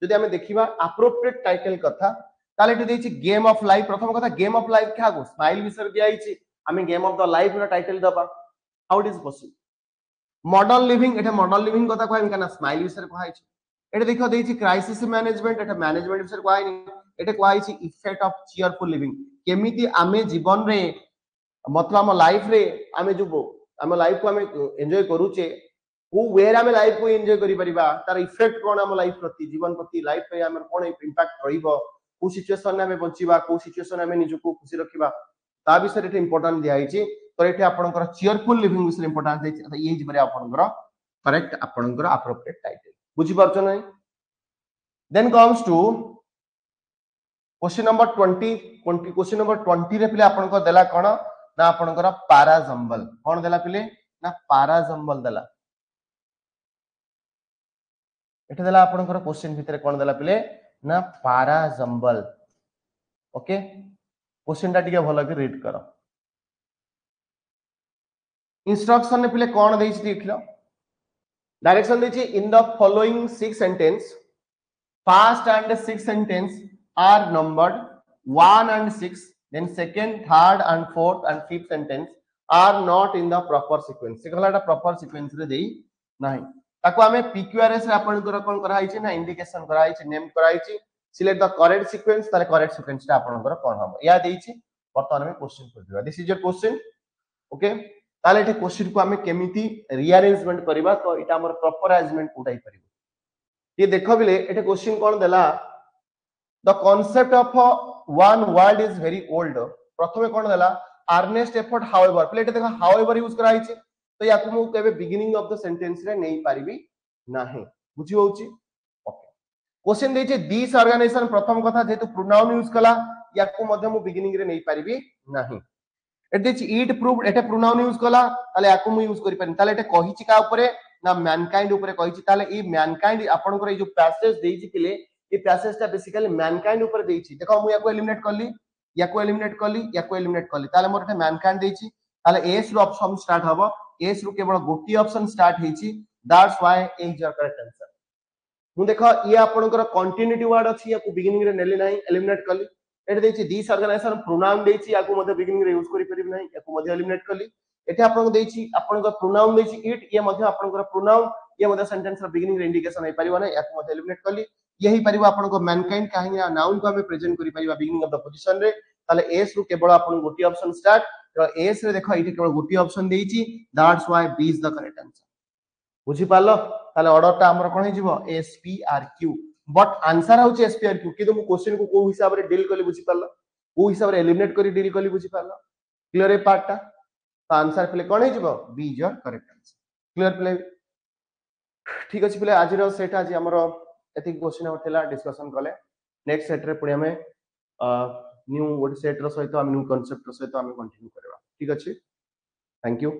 जदि हमें देखिबा एप्रोप्रिएट टाइटल कथा ताले एठे देछि गेम ऑफ लाइफ प्रथम कथा गेम ऑफ लाइफ क्या गो स्माइल विषय दिया आइछि हमें गेम ऑफ द लाइफ रा टाइटल दबा how it is possible modern living एठे मॉडर्न लिविंग कथा कहै कना स्माइल विषय कहै छै एठे देखो देछि क्राइसिस मैनेजमेंट एठे मैनेजमेंट विषय कहै नि एठे कहै छै इफेक्ट ऑफ चीयरफुल लिविंग केमिति आमे जीवन रे मतलब हम लाइफ रे आमे जो आम लाइफ को आमे एंजॉय करूचे को वेर आमे लाइफ को एंजॉय करि परिबा तार इफेक्ट कोन आम लाइफ प्रति जीवन प्रति लाइफ पे आमे कोन इंपैक्ट रहिबो को सिचुएशन में बंचिबा को सिचुएशन में निजको खुशी रखिबा ता विषय रे इंपोर्टेंट दिया आइछि तो एठी आपनकर चीयरफुल लिविंग विषय इंपोर्टेंट दैछि त ये जिबरे आपनकर करेक्ट आपनकर एप्रोप्रिएट टाइटल बुझि परछ नै then comes to question number 20 question number 20 रे पिले आपनकर देला कोन ना आपनकर पाराजम्बल कोन देला पिले ना पाराजम्बल देला एठे देला आपनकर क्वेश्चन भितरे कोन देला पिले ना पाराजम्बल ओके क्वेश्चन टा टिके भलो कि रीड करो इंस्ट्रक्शन ने पिले कोन देछि देखलो डायरेक्शन देछि in the following 6 sentence first and 6 sentence are numbered 1 and 6 then second third and fourth and fifth sentence are not in the proper sequence से कहलाटा proper sequence रे देई नाही ताको हमें PQRS रे आपन कर कोन करा हिचे ना इंडिकेशन करा हिचे नेम करा हिचे सिलेक्ट द करेक्ट सीक्वेंस ताले करेक्ट सीक्वेंस ता आपन कर कोन हम या देछि वर्तमान में क्वेश्चन कर दिबा this is your question okay ताले एटे क्वेश्चन को हमें केमिति रीअरेंजमेंट करबा तो इटा हमर प्रॉपर अरेंजमेंट कोटाई परिबो ये देखो बिले एटे क्वेश्चन कोन देला the concept of one word is very old प्रथमे कोन देला अर्नेस्ट एफर्ट हाउएवर प्लेट देखो हाउएवर यूज करा हिचे तो याकु मु केबे बिगिनिंग ऑफ द सेंटेंस रे नै पारिबी नाही बुझी होउची ओके क्वेश्चन देचे दिस ऑर्गेनाइजेशन प्रथम कथा जेतु प्रोनाउन यूज कला याकु मध्य मु बिगिनिंग रे नै पारिबी नाही एट देची इट प्रूव्ड एटे प्रोनाउन यूज कला ताले याकु मु यूज करि पारिन ताले एटे कहिची का ऊपर ना मैनकाइंड ऊपर कहिची ताले ई मैनकाइंड आपन को जो पैसेज देची पिले ये पैसेज टा बेसिकली मैनकाइंड ऊपर देछि देखो मु याको एलिमिनेट करली याको एलिमिनेट करली याको एलिमिनेट करली ताले मोर एटा मैनकाइंड देछि ताले एस रो ऑप्शन स्टार्ट हबो एस रो केवल गोटी ऑप्शन स्टार्ट हेछि that's why A is your correct answer मु देखो ये आपनकर कंटीन्यूटी वर्ड अछि याको बिगिनिंग रे नेली नाही एलिमिनेट करली एटा देछि दिस ऑर्गेनाइजेशन प्रोनाउन देछि याको मध्ये बिगिनिंग रे यूज करि परिबि नाही याको मध्ये एलिमिनेट करली एटा आपनको देछि आपनकर प्रोनाउन देछि इट ये मध्ये आपनकर प्रोनाउन ये मध्ये सेंटेंस रो बिगिनिंग रे इंडिकेशन हे परिबो नाही याको मध्ये एलिमिनेट करली यही परिबा आपन को मैनकाइंड काहे नाउन को हमें प्रेजेंट करि परिबा बिगिनिंग ऑफ द पोजीशन रे ताले एस रो केवल आपन गोटी ऑप्शन स्टार्ट तो एस रे देखो इठी केवल गोटी ऑप्शन देइची that's why B is the correct answer बुझी पालो ताले ऑर्डर टा हमर कोन हिजिबो S P R Q but answer होची एस पी आर क्यू किदो मु क्वेश्चन को को हिसाब रे डील करली बुझी पालो को हिसाब रे एलिमिनेट करी डील करली बुझी पालो क्लियर ए पार्ट टा तो आंसर प्ले कोन हिजिबो B is your correct answer clear प्ले ठीक अछि प्ले आज रो सेट आज हमर एथिक क्वेश्चन हम थिला डिस्कशन कले नेक्स्ट सेट रे पुणी हमें न्यू वन सेट रो सहित हम न्यू कांसेप्ट रो सहित हम कंटिन्यू करबा ठीक अछि थैंक यू।